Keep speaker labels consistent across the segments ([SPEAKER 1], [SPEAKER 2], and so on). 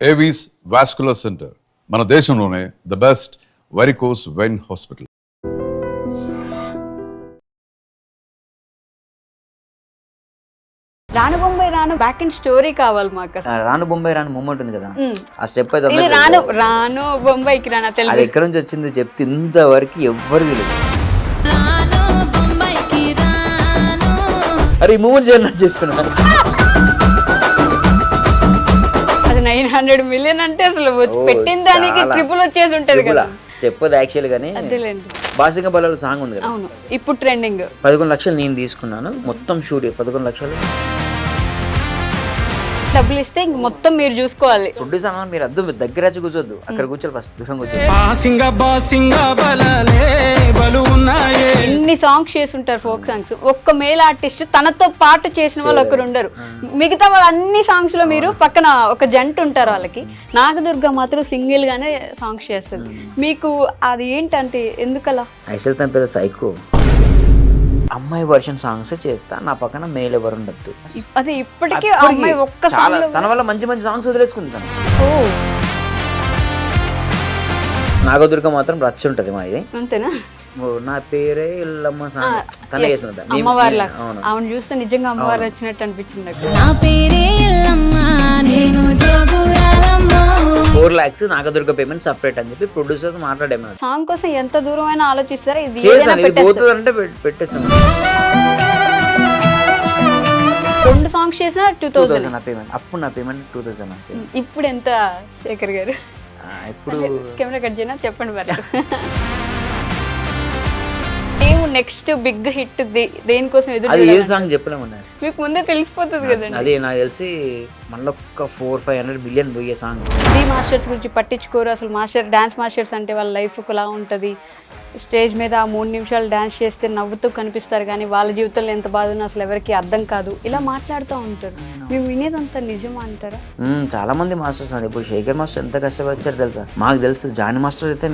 [SPEAKER 1] Avis vascular centre మన దేశంలోనే the best varicose vein hospital.
[SPEAKER 2] రాను బొంబాయి రాను బ్యాక్ అండ్ స్టోరీ కావాలి మాకు.
[SPEAKER 3] రాను బొంబాయి రాను మూమెంట్ ఉంది కదా, ఆ స్టెప్ అయితే
[SPEAKER 2] ఇది రాను రాను బొంబాయికి రానా
[SPEAKER 3] అది
[SPEAKER 2] తెలుసు.
[SPEAKER 3] ఎక్కడి నుంచి వచ్చింది చెప్తే ఇంతవరకు ఎవ్వరు తెలియదు. అరే ఈ మూమెంట్ చేయాలని చెప్పిన
[SPEAKER 2] అది 900 million అంటే అసలు పెట్టిన దానికి ట్రిపుల్ వచ్చేసి ఉంటది కదా.
[SPEAKER 3] చెప్పదు యాక్చువల్ గానీ
[SPEAKER 2] అదేలేండి.
[SPEAKER 3] బాసింగ బల్లలో సాంగ్ ఉంది కదా,
[SPEAKER 2] అవును ఇప్పుడు ట్రెండింగ్.
[SPEAKER 3] 11 లక్షలు నేను తీసుకున్నాను మొత్తం షూట్. 11 లక్షలు
[SPEAKER 2] డబ్బులు ఇస్తే ఇంక మొత్తం మీరు చూసుకోవాలి.
[SPEAKER 3] ప్రొడ్యూసర్ అన్న మీరు అద్దు దగ్గర వచ్చి కూర్చోద్దు, అక్కడ కూర్చోాలి, ఫస్ట్ దూరం కూర్చోాలి.
[SPEAKER 2] ఎన్ని సాంగ్స్ చేస్తుంటారు ఫోక్ సాంగ్స్. ఒక్క మేల్ ఆర్టిస్ట్ తనతో పాటు చేసిన వాళ్ళు ఒకరు ఉండరు. మిగతా వాళ్ళు అన్ని సాంగ్స్ లో మీరు పక్కన ఒక జంట ఉంటారు వాళ్ళకి. నాగదుర్గ మాత్రం సింగిల్ గానే సాంగ్స్ చేస్తుంది. మీకు అది ఏంటంటే ఎందుకలా?
[SPEAKER 3] యాక్చువల్ తన పెద్ద సైకో, అమ్మాయి వర్షన్ సాంగ్స్ చేస్తా, నా పక్కన మేల్ ఎవరు ఉండద్దు.
[SPEAKER 2] అదే ఇప్పటికీ అమ్మాయి ఒక్క సాంగ్
[SPEAKER 3] తన వల్ల మంచి మంచి సాంగ్స్ వదిలేసుకుంది తను.
[SPEAKER 2] ఓ
[SPEAKER 3] నాగదుర్గ మాత్రం రచ్చ ఉంటది మా ఇది.
[SPEAKER 2] అంతేనా?
[SPEAKER 3] నా పేరే ఇల్లమ్మ సాంగ్ తనే చేసింది.
[SPEAKER 2] అమ్మవారి ఆవిడ చూస్తే నిజంగా అమ్మవారు వచ్చినట్టు అనిపించింది నాకు.
[SPEAKER 3] 4 lakhs నాగదుర్గ పేమెంట్ సపరేట్ అని చెప్పి ప్రొడ్యూసర్ మాట్లాడాము.
[SPEAKER 2] సాంగ్ కోసం ఎంత దూరమైనా ఆలోచిస్తారా? ఇది
[SPEAKER 3] చేసాను, ఇది పోతుంది అంటే పెట్టేస్తాను.
[SPEAKER 2] 2 సాంగ్స్ చేసినా 2000
[SPEAKER 3] నా పేమెంట్. అప్పుడు నా పేమెంట్ 2000.
[SPEAKER 2] ఇప్పుడు ఎంత శేఖర్ గారు?
[SPEAKER 3] ఇప్పుడు
[SPEAKER 2] కెమెరా కట్ చేయనా చెప్పండి మరి. నెక్స్ట్ బిగ్ హిట్ దేనికోసం
[SPEAKER 3] అది ఏ సాంగ్ చెప్పలేమన్నా,
[SPEAKER 2] మీకు ముందే తెలిసిపోతుంది కదండి.
[SPEAKER 3] అది నాకు తెలిసి మళ్ళీ ఒక 400-500 million పోయే సాంగ్.
[SPEAKER 2] ది మాస్టర్స్ గురించి పట్టించుకోరు అసలు. డాన్స్ మాస్టర్స్ అంటే వాళ్ళ లైఫ్ ఒకలా ఉంటుంది. స్టేజ్ మీద 3 నిమిషాలు డాన్స్ చేస్తే నవ్వుతూ కనిపిస్తారు, కానీ వాళ్ళ జీవితంలో ఎంత బాధ ఉన్నా అసలు ఎవరికి అర్థం కాదు. ఇలా మాట్లాడుతూ ఉంటారు. మేము వినేదంతా నిజమా అంటారా?
[SPEAKER 3] చాలా మంది మాస్టర్స్ అండి. ఇప్పుడు శేఖర్ మాస్టర్ ఎంత కష్టపడ్డారు తెలుసా? మాకు తెలుసు. జానీ మాస్టర్ అయితే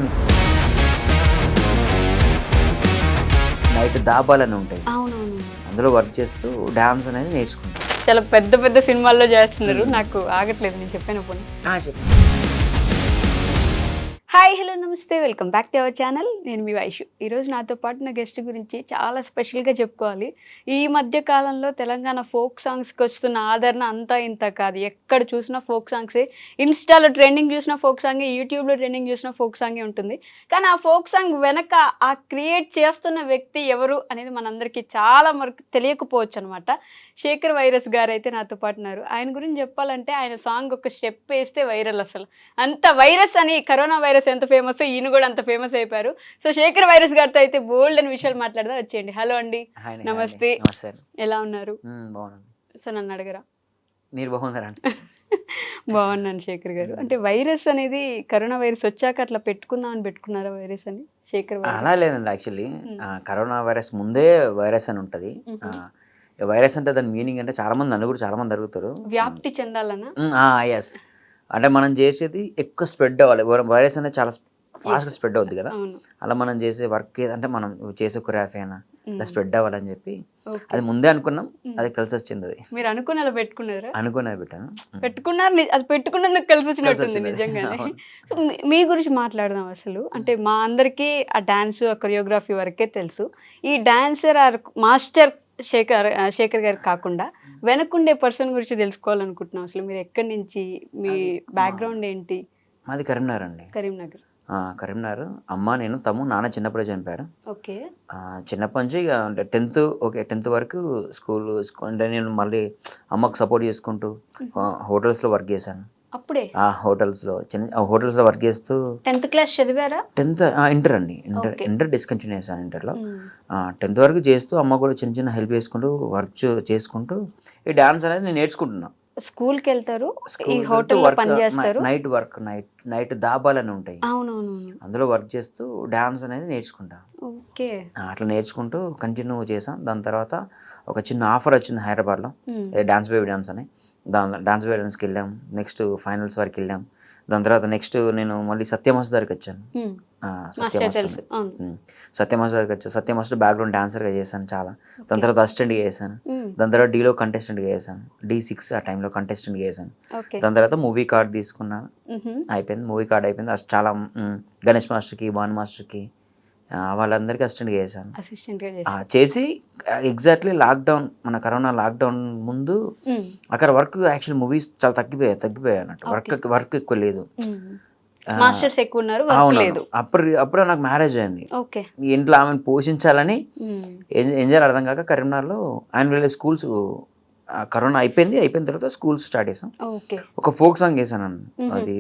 [SPEAKER 3] నైట్ దాబాలని ఉంటాయి, అందులో వర్క్ చేస్తూ డాన్స్ అనేది నేర్చుకుంటారు.
[SPEAKER 2] చాలా పెద్ద పెద్ద సినిమాల్లో చేస్తున్నారు. నాకు ఆగట్లేదు నేను చెప్పాను పోనీ.
[SPEAKER 3] చెప్పండి.
[SPEAKER 2] హాయ్ హలో నమస్తే, welcome back to our channel. నేను మీ వైషు. ఈరోజు నాతో పాటు నా గెస్ట్ గురించి చాలా స్పెషల్గా చెప్పుకోవాలి. ఈ మధ్య కాలంలో తెలంగాణ ఫోక్ సాంగ్స్కి వస్తున్న ఆదరణ అంతా ఇంత కాదు. ఎక్కడ చూసినా ఫోక్ సాంగ్సే. ఇన్స్టాలో ట్రెండింగ్ చూసినా ఫోక్ సాంగే, యూట్యూబ్లో ట్రెండింగ్ చూసినా ఫోక్ సాంగే ఉంటుంది. కానీ ఆ ఫోక్ సాంగ్ వెనక ఆ క్రియేట్ చేస్తున్న వ్యక్తి ఎవరు అనేది మనందరికీ చాలా వరకు తెలియకపోవచ్చు అనమాట. శేఖర్ వైరస్ గారు అయితే నాతో పాటు ఉన్నారు. ఆయన గురించి చెప్పాలంటే ఆయన సాంగ్ ఒక స్టెప్ వేస్తే వైరల్. అసలు అంత వైరస్ అని, కరోనా వైరస్ ఎంత ఫేమస్, ఈయన కూడా అంత ఫేమస్ అయిపోయారు. సో శేఖర్ వైరస్ గారితో అయితే బోల్డ్ అని విషయాలు మాట్లాడదా, వచ్చేయండి. హలో అండి, నమస్తే, ఎలా ఉన్నారు? సో నన్ను అడగరా?
[SPEAKER 3] మీరు బాగున్నారా?
[SPEAKER 2] బాగున్నాను శేఖర్ గారు. అంటే వైరస్ అనేది కరోనా వైరస్ వచ్చాక అట్లా పెట్టుకుందామని పెట్టుకున్నారా వైరస్ అని? శేఖర్
[SPEAKER 3] అలా లేదండి. యాక్చువల్లీ కరోనా వైరస్ ముందే వైరస్ అని ఉంటుంది. వైరస్ అంటే దాని మీనింగ్ అంటే చాలా మంది నన్ను కూడా చాలా మంది అడుగుతారు,
[SPEAKER 2] వ్యాప్తి చెందాలన్నా.
[SPEAKER 3] ఎస్, అంటే మనం చేసేది ఎక్కువ స్ప్రెడ్ అవ్వాలి. వైరస్ అనేది చాలా ఫాస్ట్గా స్ప్రెడ్ అవుద్ది కదా, అలా మనం చేసే వర్క్ ఏదంటే మనం చేసే కొరియోగ్రఫీ అయినా ఇలా స్ప్రెడ్ అవ్వాలని చెప్పి అది ముందే అనుకున్నాం. అది కలిసి వచ్చింది. అది
[SPEAKER 2] మీరు అనుకుని అలా పెట్టుకున్నారా?
[SPEAKER 3] అనుకునే పెట్టాను,
[SPEAKER 2] పెట్టుకున్నారు. అది పెట్టుకున్నందుకు కలిసి వచ్చినట్టుంది నిజంగానే. సో మీ గురించి మాట్లాడదాం అసలు. అంటే మా అందరికీ ఆ డాన్స్, ఆ కొరియోగ్రఫీ వరకే తెలుసు. ఈ డాన్సర్ ఆర్ మాస్టర్ శేఖర్ గారు కాకుండా వెనకుండే పర్సన్ గురించి తెలుసుకోవాలనుకుంటున్నాం. అసలు మీరు ఎక్కడి నుంచి, మీ బ్యాక్గ్రౌండ్ ఏంటి?
[SPEAKER 3] మాది కరీంనగర్ అండి.
[SPEAKER 2] కరీంనగర్.
[SPEAKER 3] కరీంనగర్. అమ్మ నేను నాన్న చిన్నప్పుడే చనిపోయారు.
[SPEAKER 2] ఓకే.
[SPEAKER 3] చిన్నప్పటి నుంచి ఇక అంటే 10th వరకు స్కూల్ అంటే నేను మళ్ళీ అమ్మకు సపోర్ట్ చేసుకుంటూ హోటల్స్లో వర్క్ చేశాను.
[SPEAKER 2] అప్పుడే
[SPEAKER 3] హోటల్స్లో హోటల్స్లో వర్క్ చేస్తూ
[SPEAKER 2] 10th క్లాస్ చదివారా?
[SPEAKER 3] 10th ఇంటర్ అండి. ఇంటర్ డిస్కంటిన్యూ చేశాను. ఇంటర్లో 10th వరకు చేస్తూ అమ్మ కూడా చిన్న చిన్న హెల్ప్ చేసుకుంటూ వర్క్ చేసుకుంటూ ఈ డాన్స్ అనేది నేను నేర్చుకుంటున్నా.
[SPEAKER 2] స్కూల్కి వెళ్తారు, ఈ హోటల్లో పనిచేస్తారు,
[SPEAKER 3] నైట్ వర్క్, నైట్ దాబాలని ఉంటాయి, అందులో వర్క్ చేస్తూ డాన్స్ అనేది నేర్చుకుంటా.
[SPEAKER 2] ఓకే.
[SPEAKER 3] అట్లా నేర్చుకుంటూ కంటిన్యూ చేసాం. దాని తర్వాత ఒక చిన్న ఆఫర్ వచ్చింది హైదరాబాద్లో, డాన్స్ బేబీ డాన్స్ అని. డాన్స్ వేయడాన్స్కి వెళ్ళాం, నెక్స్ట్ ఫైనల్స్ వరకు వెళ్ళాం. దాని తర్వాత నెక్స్ట్ నేను మళ్ళీ సత్యమాస్ దగ్గరికి వచ్చాను. సత్యమాస్ దగ్గరికి వచ్చాను. సత్యమాస్ బ్యాక్గ్రౌండ్ డాన్సర్గా చేశాను చాలా. దాని తర్వాత అసిస్టెంట్గా చేశాను. దాని తర్వాత డీలో కంటెస్టెంట్గా చేశాను. D6 ఆ టైంలో కంటెస్టెంట్గా చేశాను. దాని తర్వాత మూవీ కార్డ్ తీసుకున్నాను, అయిపోయింది. మూవీ కార్డ్ అయిపోయింది. చాలా గణేష్ మాస్టర్కి, భాను మాస్టర్కి వాళ్ళందరికీ అసిస్టెంట్గా చేశాను. చేసి ఎగ్జాక్ట్లీ లాక్డౌన్, మన కరోనా లాక్డౌన్ ముందు అక్కడ వర్క్ యాక్చువల్ మూవీస్ చాలా తగ్గిపోయాయి అన్నట్టు. వర్క్ ఎక్కువ లేదు.
[SPEAKER 2] మాస్టర్స్ ఎక్కువ ఉన్నారు.
[SPEAKER 3] అప్పుడే నాకు మ్యారేజ్ అయింది. ఇంట్లో ఆమెను పోషించాలని ఏం చేయాలి అర్థం కాక కరీంనగర్లో యాన్యువల్ స్కూల్స్, కరోనా అయిపోయిన తర్వాత స్కూల్స్ స్టార్ట్ చేసాం. ఒక ఫోక్ సాంగ్ చేశాను. అది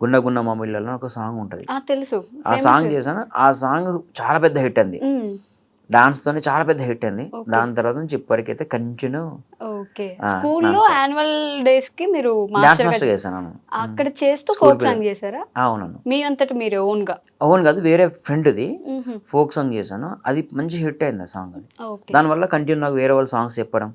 [SPEAKER 3] గున్న గున్న మామిళ్ళలో ఒక సాంగ్ ఉంటుంది,
[SPEAKER 2] తెలుసు.
[SPEAKER 3] ఆ సాంగ్ చేశాను. ఆ సాంగ్ చాలా పెద్ద హిట్ అంది. డాన్స్ తోనే చాలా పెద్ద హిట్ అయింది. దాని తర్వాత నుంచి ఇప్పటికైతే కంటిన్యూ
[SPEAKER 2] స్కూల్లో యాన్యువల్ డేస్ కి మీరు
[SPEAKER 3] డాన్స్ మాస్టర్ చేశాను.
[SPEAKER 2] అక్కడ చేస్తూ ఫోక్ సాంగ్ చేశారా?
[SPEAKER 3] అవునవును.
[SPEAKER 2] మీ అంతటి మీరు ఓన్
[SPEAKER 3] కాదు, వేరే ఫ్రెండ్ది ఫోక్ సాంగ్ చేశాను. అది మంచి హిట్ అయింది ఆ సాంగ్. అది దానివల్ల కంటిన్యూ నాకు వేరే వాళ్ళు సాంగ్స్ చెప్పడం,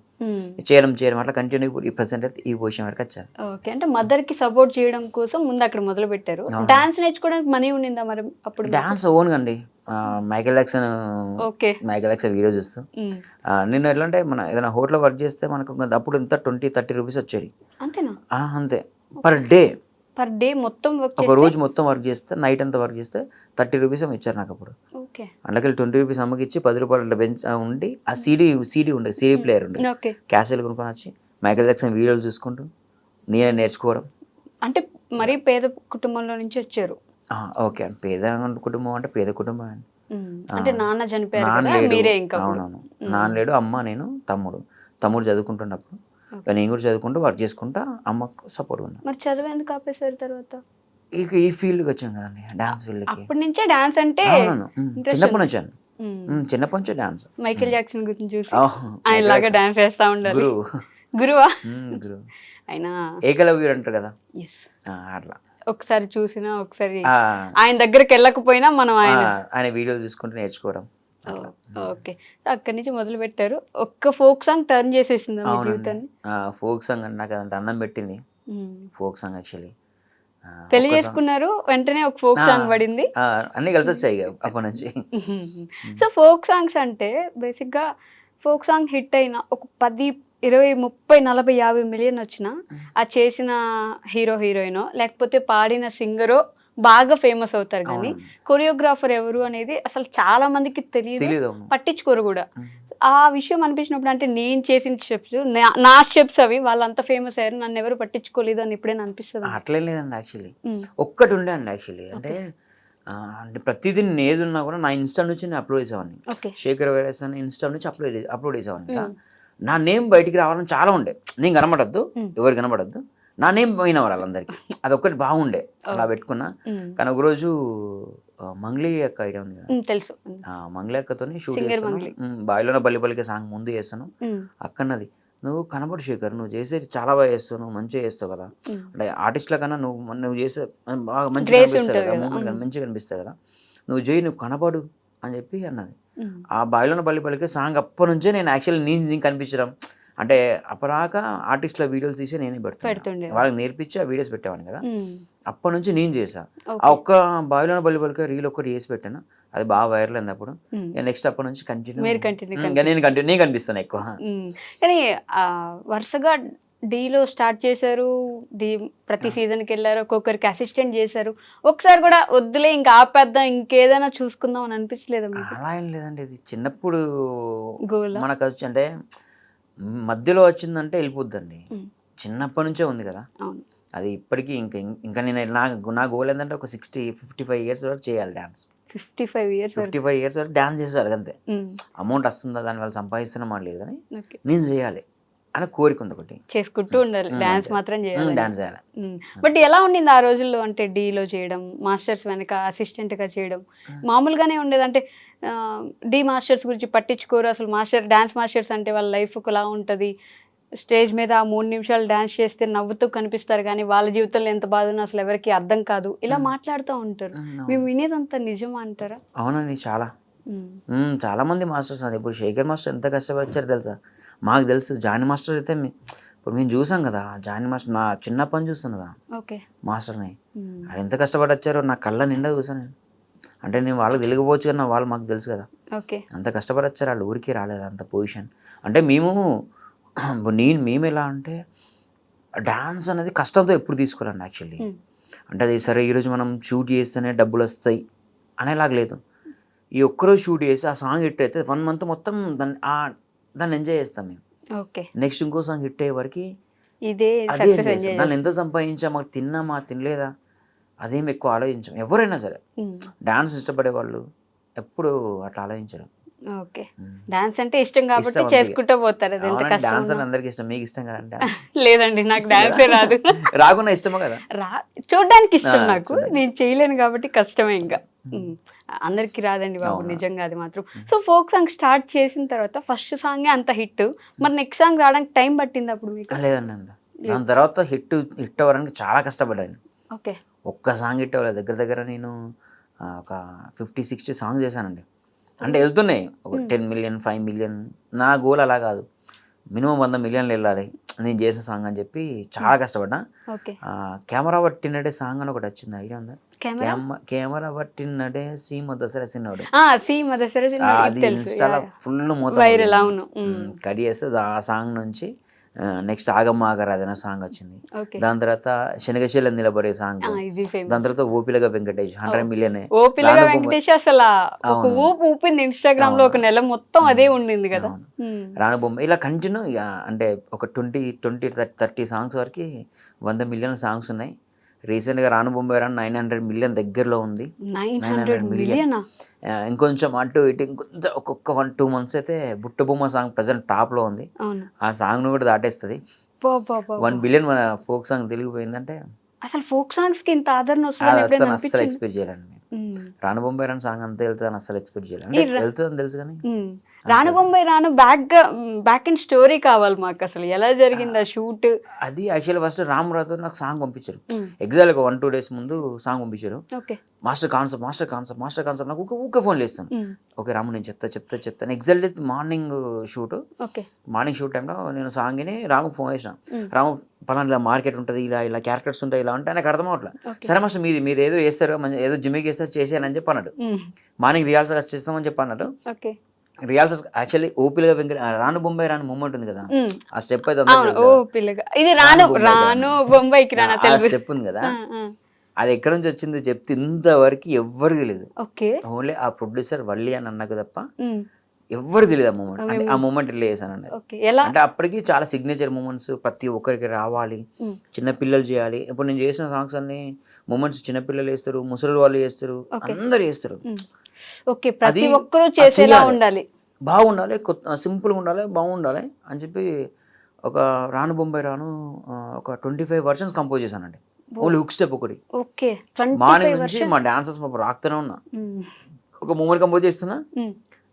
[SPEAKER 3] చేయడం అట్లా కంటిన్యూ ఇప్పుడు ఈ ప్రెసెంట్ అయితే ఈ పొజిషన్ వరకు వచ్చాను.
[SPEAKER 2] ఓకే, అంటే మదర్ కి సపోర్ట్ చేయడం కోసం ముందు అక్కడ మొదలు పెట్టారు. డాన్స్ నేర్చుకోవడానికి మనీ ఉండిందా మరి అప్పుడు?
[SPEAKER 3] డాన్స్ ఓన్ అండి. మైకేల్ జాక్సన్ వీడియో చూస్తూ నేను ఎట్లా అంటే మన ఏదైనా హోటల్లో వర్క్ చేస్తే మనకు అప్పుడు ఎంత 20-30 రూపీస్ వచ్చేది.
[SPEAKER 2] అంతేనా?
[SPEAKER 3] అంతే. పర్ డే మొత్తం ఒక రోజు మొత్తం వర్క్ చేస్తే, నైట్ అంతా వర్క్ చేస్తే 30 రూపీస్ ఇచ్చారు నాకు అప్పుడు. అందుకెళ్ళి 20 రూపీస్ అమ్మకి ఇచ్చి 10 రూపాయలు బెంచ్ ఉండి ఆ సీడీ ఉండేది, సీడీ ప్లేయర్ ఉండే, క్యాసెట్లు కొనుక్కొని వచ్చి మైకేల్ జాక్సన్ వీడియోలు చూసుకుంటూ నేనే నేర్చుకోవడం.
[SPEAKER 2] అంటే మరీ పేద కుటుంబంలో నుంచి వచ్చారు.
[SPEAKER 3] ఓకే అండి. పేద కుటుంబం అంటే పేద కుటుంబం అండి.
[SPEAKER 2] అంటే నాన్న చనిపోయారు.
[SPEAKER 3] అవునవును. నాన్న లేడు, అమ్మ, నేను, తమ్ముడు చదువుకుంటున్నప్పుడు నేను కూడా చదువుకుంటూ వర్క్ చేసుకుంటా అమ్మకు సపోర్ట్ ఉన్నా.
[SPEAKER 2] మరి చదువు ఎందుకు ఆపేశారు తర్వాత?
[SPEAKER 3] ఇక ఈ ఫీల్డ్కి వచ్చాం కదండి, డాన్స్ ఫీల్డ్కి.
[SPEAKER 2] అప్పటి నుంచే డాన్స్ అంటే
[SPEAKER 3] చిన్నప్పటి నుంచి వచ్చాను. చిన్నప్పటి నుంచే డాన్స్.
[SPEAKER 2] మైకేల్ జాక్సన్ గురించి చూసి ఆయన లాగా డాన్స్ చేస్తా ఉండాలి. గురువా? గురువు. ఆయన
[SPEAKER 3] ఏకలవ్యుడు అంటారు కదా, అట్లా
[SPEAKER 2] ఒకసారి చూసినా ఒకసారి ఆయన దగ్గరికి వెళ్ళకపోయినా మనం
[SPEAKER 3] ఆయన వీడియోలు చూసుకుంటూ నేర్చుకోవడం.
[SPEAKER 2] ఓకే, అక్కడి నుంచి మొదలు పెట్టారు. ఒక్క ఫోక్ సాంగ్ టర్న్ చేసేసింది జీవితాన్ని.
[SPEAKER 3] ఫోక్ సాంగ్ అంటే నాకు అంత అన్నం పెట్టింది ఫోక్ సాంగ్. యాక్చువల్లీ
[SPEAKER 2] పెళ్లి చేసుకున్నారు, వెంటనే ఒక ఫోక్ సాంగ్ పడింది,
[SPEAKER 3] అన్ని కలిసి వచ్చాయి అప్పటి నుంచి.
[SPEAKER 2] సో ఫోక్ సాంగ్స్ అంటే బేసిక్ గా ఫోక్ సాంగ్ హిట్ అయిన ఒక 10, 20, 30, 40, 50 మిలియన్ వచ్చిన ఆ చేసిన హీరోయినో లేకపోతే పాడిన సింగరో బాగా ఫేమస్ అవుతారు. కానీ కొరియోగ్రాఫర్ ఎవరు అనేది అసలు చాలా మందికి తెలియదు, పట్టించుకోరు కూడా. ఆ విషయం అనిపించినప్పుడు అంటే నేను చేసిన స్టెప్స్, నా స్టెప్స్ అవి వాళ్ళంతా ఫేమస్ అయ్యారు, నన్ను ఎవరు పట్టించుకోలేదు అని ఎప్పుడైనా అనిపిస్తుంది?
[SPEAKER 3] అట్లే లేదండి. యాక్చువల్లీ ఒక్కటి ఉండే అండి. యాక్చువల్లీ అంటే ప్రతిదీ ఏదున్నా కూడా నా ఇన్స్టా నుంచి నేను అప్లోడ్ చేసేవాడిని. శేఖర్ వైరస్ అని ఇన్స్టా నుంచి అప్లోడ్ చేసేవాడిని కదా. నా నేమ్ బయటికి రావాలని చాలా ఉండే. నేను కనబడద్దు, ఎవరు కనబడద్దు, నా నేమ్ పోయిన వాళ్ళందరికీ. అదొక్కటి బాగుండే, అలా పెట్టుకున్నా. కానీ ఒకరోజు మంగ్లీ అక్క ఐడియా ఉంది కదా,
[SPEAKER 2] తెలుసు.
[SPEAKER 3] మంగ్లీ అక్కతో షూట్ చేస్తాను, బాయిలోన బల్లిపల్లికి సాంగ్ ముందు చేస్తాను. అక్కన్నది, నువ్వు కనబడు శేఖర్, నువ్వు చేసేది చాలా బాగా చేస్తావు, నువ్వు మంచిగా చేస్తావు కదా, అంటే ఆర్టిస్ట్ల కన్నా నువ్వు చేసే బాగా మంచిగా కనిపిస్తావు కదా, మూమెంట్ మంచిగా కనిపిస్తావు కదా, నువ్వు చేయి, నువ్వు కనబడు అని చెప్పి అన్నది. ఆ బాయిలోన బల్లిపల్లికి సాంగ్ అప్పటి నుంచే నేను యాక్చువల్లీ నేను కనిపించడం అంటే అప్పటిదాకా ఆర్టిస్ట్ల వీడియోలు తీసి నేనే పెడుతుండే, వాళ్ళకి నేర్పించి ఆ వీడియోస్ పెట్టేవాడిని కదా. అప్పటి నుంచి నేను చేసా. ఆ ఒక్క బాయిలోన బల్లిపల్లికి రీల్ ఒక్కటి చేసి పెట్టాను, అది బాగా వైరల్ అయింది అప్పుడు. నెక్స్ట్ అప్పటి నుంచి నేను కనిపిస్తాను ఎక్కువ.
[SPEAKER 2] కానీ వరుసగా డీలో స్టార్ట్ చేశారు, ప్రతి సీజన్కి వెళ్ళారు, ఒక్కొక్కరికి అసిస్టెంట్ చేశారు. ఒకసారి కూడా వద్దులే ఇంకా ఆపేద్దాం, ఇంకేదైనా చూసుకుందాం అని అనిపించలేదు?
[SPEAKER 3] అలా ఏం లేదండి, ఇది చిన్నప్పుడు మనకు వచ్చి అంటే మధ్యలో వచ్చిందంటే వెళ్ళిపోద్దండి. చిన్నప్పటి నుంచే ఉంది కదా అది. ఇప్పటికీ ఇంకా నేను నా గోల్ ఏంటంటే ఒక 55 ఇయర్స్ వరకు చేయాలి డాన్స్. 55 ఇయర్స్ వరకు డాన్స్ చేసేవాళ్ళు అంతే. అమౌంట్ వస్తుందా దాని వల్ల సంపాదిస్తున్నామా లేదు కానీ నేను చేయాలి అని కోరిక ఉంది ఒకటి.
[SPEAKER 2] చేసుకుంటూ ఉండాలి, డాన్స్ మాత్రం చేయాలి,
[SPEAKER 3] డాన్స్ చేయాలి.
[SPEAKER 2] బట్ ఎలా ఉండింది ఆ రోజుల్లో? అంటే డీలో చేయడం, మాస్టర్స్ వెనక అసిస్టెంట్గా చేయడం మామూలుగానే ఉండేది? అంటే డీ మాస్టర్స్ గురించి పట్టించుకోరు అసలు. డాన్స్ మాస్టర్స్ అంటే వాళ్ళ లైఫ్ ఒకలా ఉంటుంది, స్టేజ్ మీద 3 నిమిషాలు డాన్స్ చేస్తే నవ్వుతూ కనిపిస్తారు కానీ వాళ్ళ జీవితంలో ఎంత బాధ ఉన్నా అసలు ఎవరికి అర్థం కాదు, ఇలా మాట్లాడుతూ ఉంటారు. మేము వినేదంతా నిజమా అంటారా?
[SPEAKER 3] అవునండి, చాలా మంది మాస్టర్స్ అని. ఇప్పుడు శేఖర్ మాస్టర్ ఎంత కష్టపడ్డారు తెలుసా? మాకు తెలుసు. జానీ మాస్టర్ అయితే ఇప్పుడు మేము చూసాం కదా జానీ మాస్టర్, నా చిన్నప్పటి నుంచి చూస్తున్నదా
[SPEAKER 2] ఓకే.
[SPEAKER 3] మాస్టర్ని. ఆయన ఎంత కష్టపడి వచ్చారో నా కళ్ళ నిండా చూసాను నేను. అంటే నేను వాళ్ళకి తెలియకపోవచ్చు కానీ వాళ్ళు మాకు తెలుసు కదా,
[SPEAKER 2] ఓకే.
[SPEAKER 3] అంత కష్టపడి వచ్చారు. వాళ్ళు ఊరికి రాలేదు అంత పొజిషన్. అంటే మేము ఎలా అంటే డ్యాన్స్ అనేది కష్టంతో ఎప్పుడు తీసుకోవాలండి యాక్చువల్లీ. అంటే అది సరే ఈరోజు మనం షూట్ చేస్తేనే డబ్బులు వస్తాయి అనేలాగా లేదు. ఈ ఒక్కరోజు షూట్ చేసి ఆ సాంగ్ హిట్ అయితే 1 month మొత్తం దాన్ని ఎంజాయ్ చేస్తాం మేము.
[SPEAKER 2] ఓకే.
[SPEAKER 3] నెక్స్ట్ ఇంకో సాంగ్ హిట్ అయ్యే వరకు
[SPEAKER 2] ఇదే
[SPEAKER 3] అదే ఎంజాయ్ చేస్తాం. దాన్ని ఎంత సంపాదించాం, మాకు తిన్నామా తినలేదా అదేం ఎక్కువ ఆలోచించాం. ఎవరైనా సరే డాన్స్ ఇష్టపడే వాళ్ళు ఎప్పుడు అట్లా ఆలోచించరు.
[SPEAKER 2] ఓకే. డాన్స్ అంటే ఇష్టం కాబట్టి చేసుకుంటూ పోతారు. అది ఎంత కష్టం.
[SPEAKER 3] డాన్స్ అని అందరికి ఇష్టం, మీకు ఇష్టం కదండి?
[SPEAKER 2] లేదండి, నాకు డాన్సే రాదు.
[SPEAKER 3] రాకుండా ఇష్టమా కదా?
[SPEAKER 2] చూడ్డానికి ఇష్టం నాకు, నేను చేయలేను కాబట్టి కష్టమే. ఇంకా అందరికి రాదండి బాబు, నిజంగా అది మాత్రం. సో ఫోక్ సాంగ్ స్టార్ట్ చేసిన తర్వాత ఫస్ట్ సాంగే అంత హిట్, మరి నెక్స్ట్ సాంగ్ రావడానికి టైం పట్టింది అప్పుడు మీకు?
[SPEAKER 3] లేదండి, దాని తర్వాత హిట్ అవ్వడానికి చాలా కష్టపడ్డాను.
[SPEAKER 2] ఓకే.
[SPEAKER 3] ఒక్క సాంగ్ హిట్ అవ్వలేదు. దగ్గర నేను ఒక 50-60 సాంగ్స్ చేశానండి. అంటే వెళ్తున్నాయి ఒక 10 million 5 million. నా గోల్ అలా కాదు, మినిమం 100 million వెళ్ళాలి నేను చేసిన సాంగ్ అని చెప్పి చాలా కష్టపడ్డా. కెమెరా పట్టినడే సాంగ్ అని ఒకటి వచ్చింది, ఐడియా ఉందా? కెమెరా పట్టినడే సీమ దసరా సిన్నోడు, అది ఇన్స్టాలో ఫుల్ మొత్తం కట్ చేస్తే ఆ సాంగ్ నుంచి నెక్స్ట్ ఆగమ్మ ఆగరాధ అనే సాంగ్ వచ్చింది. దాని తర్వాత శనగశీల నిలబడే సాంగ్, దాని తర్వాత ఓపిలగా వెంకటేష్ 100 million.
[SPEAKER 2] ఓపిలగా వెంకటేష్ అసలు ఒక ఊపు ఊపింది ఇన్స్టాగ్రామ్ లో, ఒక నెల మొత్తం అదే ఉండింది కదా.
[SPEAKER 3] రానుబొమ్మ ఇలా కంటిన్యూ, అంటే ఒక 20-30 సాంగ్స్ వరకు 100 million సాంగ్స్ ఉన్నాయి. రీసెంట్గా రానుబొమ్మ 900 million దగ్గరలో ఉంది. 900 million. ఇంకొంచెం అటు ఇటు ఇంకొంచెం ఒక్కొక్క 1-2 months అయితే బుట్టబొమ్మ సాంగ్ ప్రజెంట్ టాప్లో ఉంది. ఆ సాంగ్ను కూడా దాటేస్తుంది. 1 billion మన ఫోక్ సాంగ్ తిరిగిపోయిందంటే
[SPEAKER 2] అసలు ఫోక్ సాంగ్స్ కి ఇంత ఆదరణ వస్తుంది
[SPEAKER 3] అస్సలు ఎక్స్పెక్ట్ చేయాలండి. రానుబొంబాయి రాను సాంగ్ అంతే వెళ్తుందని అసలు ఎక్స్పెక్ట్ చేయాలి. వెళ్తుందని తెలుసు కానీ
[SPEAKER 2] రానుబొంబాయి రాను బ్యాక్ అండ్ స్టోరీ కావాలి మాకు. అసలు ఎలా జరిగింది ఆ షూట్?
[SPEAKER 3] అది యాక్చువల్లీ ఫస్ట్ రామరాతో నాకు సాంగ్ పంపించారు. ఎగ్జాక్ట్ ఒక 1-2 days ముందు సాంగ్ పంపించారు. మాస్టర్ కాన్సెప్ట్ నాకు ఊకే ఫోన్ చేస్తాను. ఓకే రాము నేను చెప్తాను. ఎగ్జాక్ట్ మార్నింగ్ షూట్ టైంలో నేను సాంగ్ని రాముకి ఫోన్ చేసాను. రాము పలానా ఇలా మార్కెట్ ఉంటుంది, ఇలా క్యారెక్టర్స్ ఉంటాయి, ఇలా ఉంటాయి, నాకు అర్థం అవట్లేదు. సరే మాస్టర్ మీరు ఏదో చేస్తారు, ఏదో జిమ్కి వేస్తారు చేసానని చెప్పి అన్నాడు. మార్నింగ్ రిహార్సల్ చేస్తామని చెప్పి అన్నాడు. రిహార్సల్స్ యాక్చువల్లీ ఓపిలగా రానుబొంబాయి రాను మూమెంట్ ఉంది కదా, ఆ స్టెప్ అయితే స్టెప్ ఉంది కదా, అది ఎక్కడి నుంచి వచ్చింది చెప్తే ఇంతవరకు ఎవ్వరికి తెలియదు. ఓన్లీ ఆ ప్రొడ్యూసర్ వల్లి అని అన్నకు తప్ప ఎవ్వరు తెలియదు ఆ మూమెంట్. అంటే ఆ మూమెంట్ ఇట్లా చేశాను అంటే అప్పటికి చాలా సిగ్నేచర్ మూమెంట్స్ ప్రతి ఒక్కరికి రావాలి, చిన్నపిల్లలు చేయాలి. ఇప్పుడు నేను చేసిన సాంగ్స్ అన్ని మూమెంట్స్ చిన్నపిల్లలు చేస్తారు, ముసలి వాళ్ళు చేస్తారు, అందరు చేస్తారు.
[SPEAKER 2] ప్రతి ఒక్కరూ చేసేలా ఉండాలి,
[SPEAKER 3] బాగుండాలి, సింపుల్గా ఉండాలి, బాగుండాలి అని చెప్పి ఒక రానుబొంబాయి రాను ఒక 25 versions కంపోజ్ చేశానండి. ఓన్లీ హుక్ స్టెప్ ఒకటి. మార్నింగ్ నుంచి మా డాన్సర్స్ రాక్తూనే ఉన్నా, ఒక మూమెంట్ కంపోజ్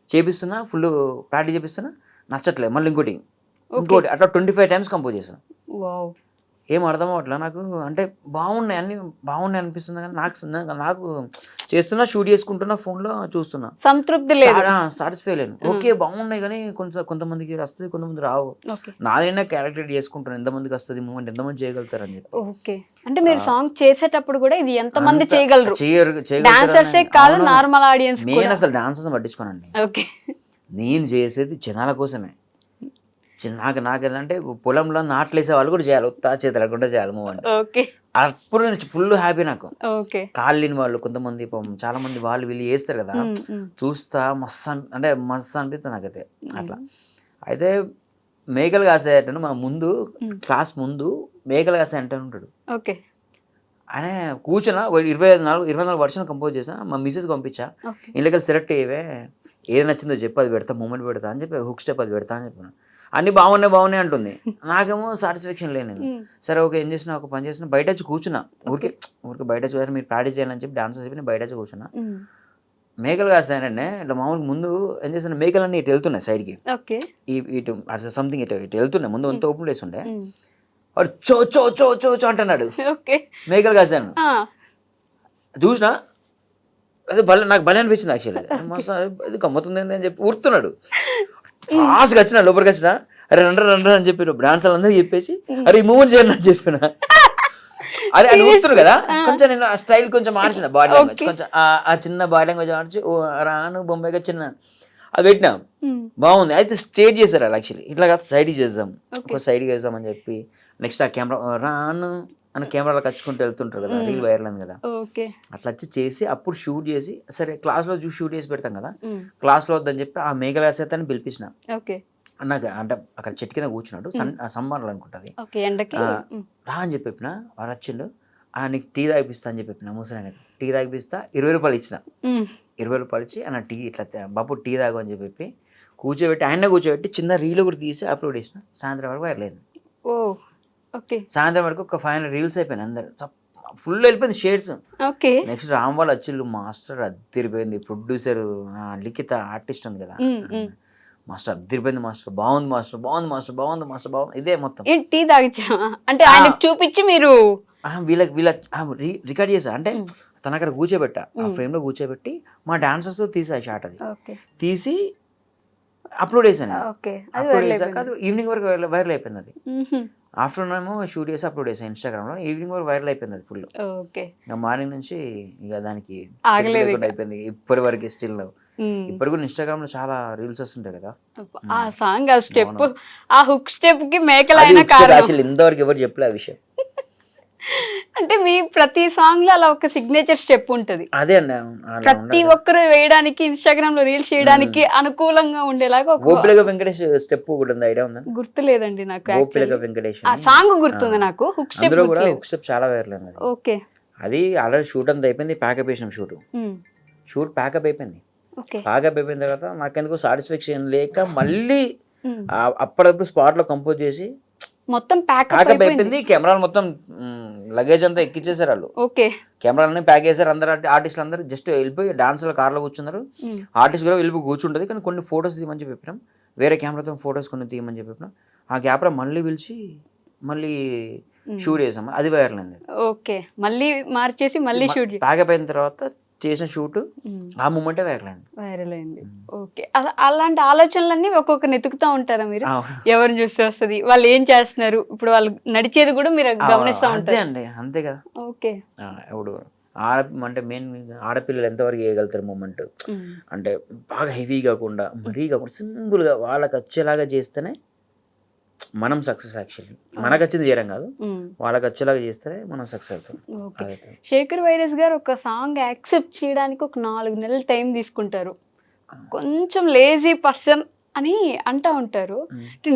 [SPEAKER 3] చేపిస్తున్నా, ఫుల్ ప్రాక్టీస్ చేపిస్తున్నా, నచ్చట్లేదు, మళ్ళీ ఇంకోటి అట్లా 25 times కంపోజ్ చేశాను. ఏం అర్థం అవ్వట్లా నాకు. అంటే బాగున్నాయి అనిపిస్తుంది కానీ నాకు చేస్తున్నా, షూట్ చేసుకుంటున్నా, ఫోన్లో చూస్తున్నా,
[SPEAKER 2] సంతృప్తి లేదు,
[SPEAKER 3] సాటిస్ఫై లేను. ఓకే బాగున్నాయి కానీ కొంతమందికి వస్తుంది, కొంతమంది రావు. నాదైనా క్యారెక్టర్ చేసుకుంటాను, ఎంతమందికి వస్తుంది మూమెంట్, ఎంతమంది చేయగలుగుతారు అని చెప్పి.
[SPEAKER 2] ఓకే. అంటే మీరు సాంగ్ చేసేటప్పుడు కూడా ఇది ఎంతమంది చేయగలరు, డాన్సర్సే కాదు నార్మల్ ఆడియన్స్.
[SPEAKER 3] నేను అసలు డాన్సర్స్ పట్టించుకోనండి, నేను చేసేది జనాల కోసమే. నాకు ఏంటంటే పొలంలో నాట్లు వేసే వాళ్ళు కూడా చేయాలి, చేతలకుండా చేయాలి మూమెంట్. అప్పుడు నేను ఫుల్ హ్యాపీ. నాకు కాళ్ళు లేని వాళ్ళు కొంతమంది చాలా మంది వాళ్ళు వీళ్ళు చేస్తారు కదా, చూస్తా మస్తు అనిపిస్తుంది నాకైతే. అట్లా అయితే మేకలు కాసేటను మా ముందు క్లాస్ ముందు మేకలు కాసే అంటే ఉంటాడు. ఆయన కూర్చున్నా 24 versions కంపోజ్ చేసా, మా మిసెస్ పంపించా, ఇంట్లోకి సెలెక్ట్ అయ్యేవే ఏది నచ్చిందో చెప్పి అది పెడతా, మూమెంట్ పెడతా అని చెప్పి, హుక్ స్టెప్ అది పెడతా అని చెప్పిన. అన్ని బాగున్నాయి అంటుంది, నాకేమో సాటిస్ఫాక్షన్ లేదు. నేను సరే ఓకే ఏం చేసినా, ఒక పని చేసిన, బయట వచ్చి కూర్చున్నా, ఊరికి బయట వచ్చి మీరు ప్రాక్టీస్ చేయాలని చెప్పి డాన్సర్ చెప్పి నేను బయట వచ్చి కూర్చున్నా. మేకలు కాస్తానంటే ఇట్లా మామూలుగా ముందు ఏం చేస్తున్నా, మేకలు అన్నీ ఇటు వెళ్తున్నాయి సైడ్కి, ఇటు సంథింగ్ ఇటు వెళ్తున్నాయి, ముందు అంతా ఓపెన్ ప్లేస్ ఉండే, వాడు చో చో చో చో చో అంటున్నాడు. మేకలు కాసాను చూసినా, అదే నాకు భలే అనిపించింది యాక్చువల్లీ. మస్తు ఇది గమ్మతుంది అని చెప్పి ఊరుతున్నాడు. ఫాస్ట్గా వచ్చిన లోపలికి వచ్చిన, అరే రండ్రా రండ్రా అని చెప్పి డాన్స్ అందరూ చెప్పేసి అరే ఈ మూమెంట్ చేయండి అని చెప్పిన. అరే అని ఊపుతున్నారు కదా, కొంచెం నేను ఆ స్టైల్ కొంచెం మార్చిన బాడీ లాంగ్వేజ్, కొంచెం ఆ చిన్న బాడీ లాంగ్వేజ్ మార్చి ఓ రాను బొంబాయిగా చిన్న అది పెట్టినాం. బాగుంది. అయితే స్ట్రేట్ చేశారు అది యాక్చువల్లీ, ఇట్లా కాదు సైడ్కి చేద్దాం, ఒక సైడ్కి చేద్దాం అని చెప్పి. నెక్స్ట్ ఆ కెమెరా రాను అని కెమెరాలో కచ్చుకుంటూ వెళ్తుంటారు కదా, రీల్ వైరల్ అయింది కదా, అట్లా వచ్చి చేసి అప్పుడు షూట్ చేసి సరే క్లాస్లో చూసి షూట్ చేసి పెడతాం కదా, క్లాస్లో వద్దని చెప్పి ఆ మేఘలా సేతని పిలిపించిన. నాకు అంటే అక్కడ చెట్టు కింద కూర్చున్నాడు, సమ్మర్లు అనుకుంటుంది, రా అని చెప్పిన. వాడు వచ్చిండు, నీకు టీ తాగిపిస్తా అని చెప్పిన. ముసలాయనకు టీ తాగిపిస్తా, 20 రూపాయలు ఇచ్చిన. 20 రూపాయలు ఇచ్చి అన్న టీ ఇట్లా బాబు టీ తాగు అని చెప్పి కూర్చోబెట్టి, ఆయన కూర్చోబెట్టి చిన్న రీల్ కూడా తీసి అప్లోడ్ చేసిన. సాయంత్రం వరకు వైరల్ అయింది. సాయంత్రం వరకు ఒక 500 రీల్స్ అయిపోయినాయి, అందరు ఫుల్ వెళ్ళిపోయింది షేర్స్. నెక్స్ట్ రామ్ వాళ్ళు వచ్చిళ్ళు, మాస్టర్ అద్దరిపోయింది. ప్రొడ్యూసర్ లిఖిత ఆర్టిస్ట్ ఉంది కదా, మాస్టర్ అద్దరిపోయింది, మాస్టర్ బాగుంది, మాస్టర్ బాగుంది, మాస్టర్ బాగుంది, మాస్టర్ బాగుంది. ఇదే మొత్తం
[SPEAKER 2] టీ తాగిచ్చా అంటే ఆయనకు చూపించి మీరు
[SPEAKER 3] వీళ్ళ రికార్డ్ చేసా. అంటే తన అక్కడ కూర్చోబెట్టా, ఆ ఫ్రేమ్లో కూర్చోబెట్టి మా డాన్సర్స్ తీసా షాట్, అది తీసి అప్లోడ్ చేశాను. అప్లోడ్ చేశాక అది ఈవినింగ్ వరకు వైరల్ అయిపోయింది. అది ఆఫ్టర్నూన్ ఏమో షూట్ చేసి అప్లోడ్ చేసాను ఇన్స్టాగ్రామ్లో, ఈవినింగ్ వరకు వైరల్ అయిపోయింది అది ఫుల్. ఇంకా మార్నింగ్ నుంచి ఇక దానికి అయిపోయింది ఇప్పటి వరకు స్టిల్. ఇప్పటి కూడా ఇన్స్టాగ్రామ్ లో చాలా రీల్స్ వస్తుంటాయి కదా,
[SPEAKER 2] ఆ సాంగ్ ఆ స్టెప్ ఆ హుక్ స్టెప్ కి మేకలైన
[SPEAKER 3] ఇంతవరకు ఎవరు చెప్పలే ఆ విషయం.
[SPEAKER 2] అంటే మీ ప్రతి సాంగ్ లో అలా ఒక సిగ్నేచర్ స్టెప్ ఉంటది,
[SPEAKER 3] అదే అండి.
[SPEAKER 2] ప్రతి ఒక్కరు వేయడానికి ఇన్స్టాగ్రామ్ లో రీల్స్ చేయడానికి అనుకూలంగా ఉండేలాగా.
[SPEAKER 3] గోపిలక వెంకటేష్ స్టెప్ ఒకటి ఉంది, ఐడియా ఉందా?
[SPEAKER 2] గుర్తులేదండి నాకు.
[SPEAKER 3] గోపిలక వెంకటేష్
[SPEAKER 2] ఆ సాంగ్ గుర్తుంది నాకు, హుక్ స్టెప్
[SPEAKER 3] కూడా హుక్ స్టెప్ చాలా వైరల్ అయింది.
[SPEAKER 2] ఓకే,
[SPEAKER 3] అది ఆల్రెడీ షూట్ అంతా అయిపోయింది, ప్యాకప్ చేసాం. షూట్ ప్యాకప్ అయిపోయింది. ప్యాకప్ అయిపోయిన తర్వాత నాకెందుకు సాటిస్ఫాక్షన్ లేక మళ్ళీ అప్పుడప్పుడు స్పాట్ లో కంపోజ్ చేసి
[SPEAKER 2] మొత్తం
[SPEAKER 3] ప్యాకప్ అయిపోయింది. కెమెరాలు మొత్తం లగేజ్ అంతా ఎక్కిచ్చేసారు వాళ్ళు. కెమెరాలన్నీ ప్యాక్ చేశారు. అందరు ఆర్టిస్టులు అందరూ జస్ట్ వెళ్ళిపోయి డాన్స్లో కార్లో కూర్చున్నారు. ఆర్టిస్ట్ కూడా వెళ్ళిపోయి కూర్చుంటుంది, కానీ కొన్ని ఫొటోస్ తీయమని చెప్పి చెప్పినాం, వేరే కెమెరాతో ఫొటోస్ కొన్ని తీయమని చెప్పి చెప్పినాం. ఆ గ్యాప్లో మళ్ళీ పిలిచి మళ్ళీ షూట్ చేసాం, అది వైరల్ అయింది.
[SPEAKER 2] ఓకే, మళ్ళీ మార్చేసి మళ్ళీ షూట్
[SPEAKER 3] ప్యాకప్ అయిన తర్వాత చేసిన షూట్ ఆ మూమెంటే వైరల్ అయింది.
[SPEAKER 2] ఓకే, అలాంటి ఆలోచనలన్నీ ఒక్కొక్కరిని ఎతుకుతూ ఉంటారా మీరు? ఎవరిని చూస్తే వస్తుంది, వాళ్ళు ఏం చేస్తున్నారు, ఇప్పుడు వాళ్ళు నడిచేది కూడా మీరు గమనిస్తూ ఉంటారు.
[SPEAKER 3] అండి, అంతే కదా.
[SPEAKER 2] ఓకే,
[SPEAKER 3] ఇప్పుడు అంటే మెయిన్ ఆడపిల్లలు ఎంతవరకు చేయగలుగుతారు మూమెంట్, అంటే బాగా హెవీ కాకుండా మరీ కాకుండా సింపుల్గా వాళ్ళకి వచ్చేలాగా చేస్తేనే మనం సక్సెస్. యాక్చువల్లీ మనకు వచ్చింది చేయడం కాదు, వాళ్ళకి వచ్చేలాగా చేస్తే మనం సక్సెస్ అవుతాం.
[SPEAKER 2] శేఖర్ వైరస్ గారు ఒక సాంగ్ యాక్సెప్ట్ చేయడానికి ఒక 4 నెలలు టైం తీసుకుంటారు, కొంచెం లేజీ పర్సన్ అని అంటూ ఉంటారు.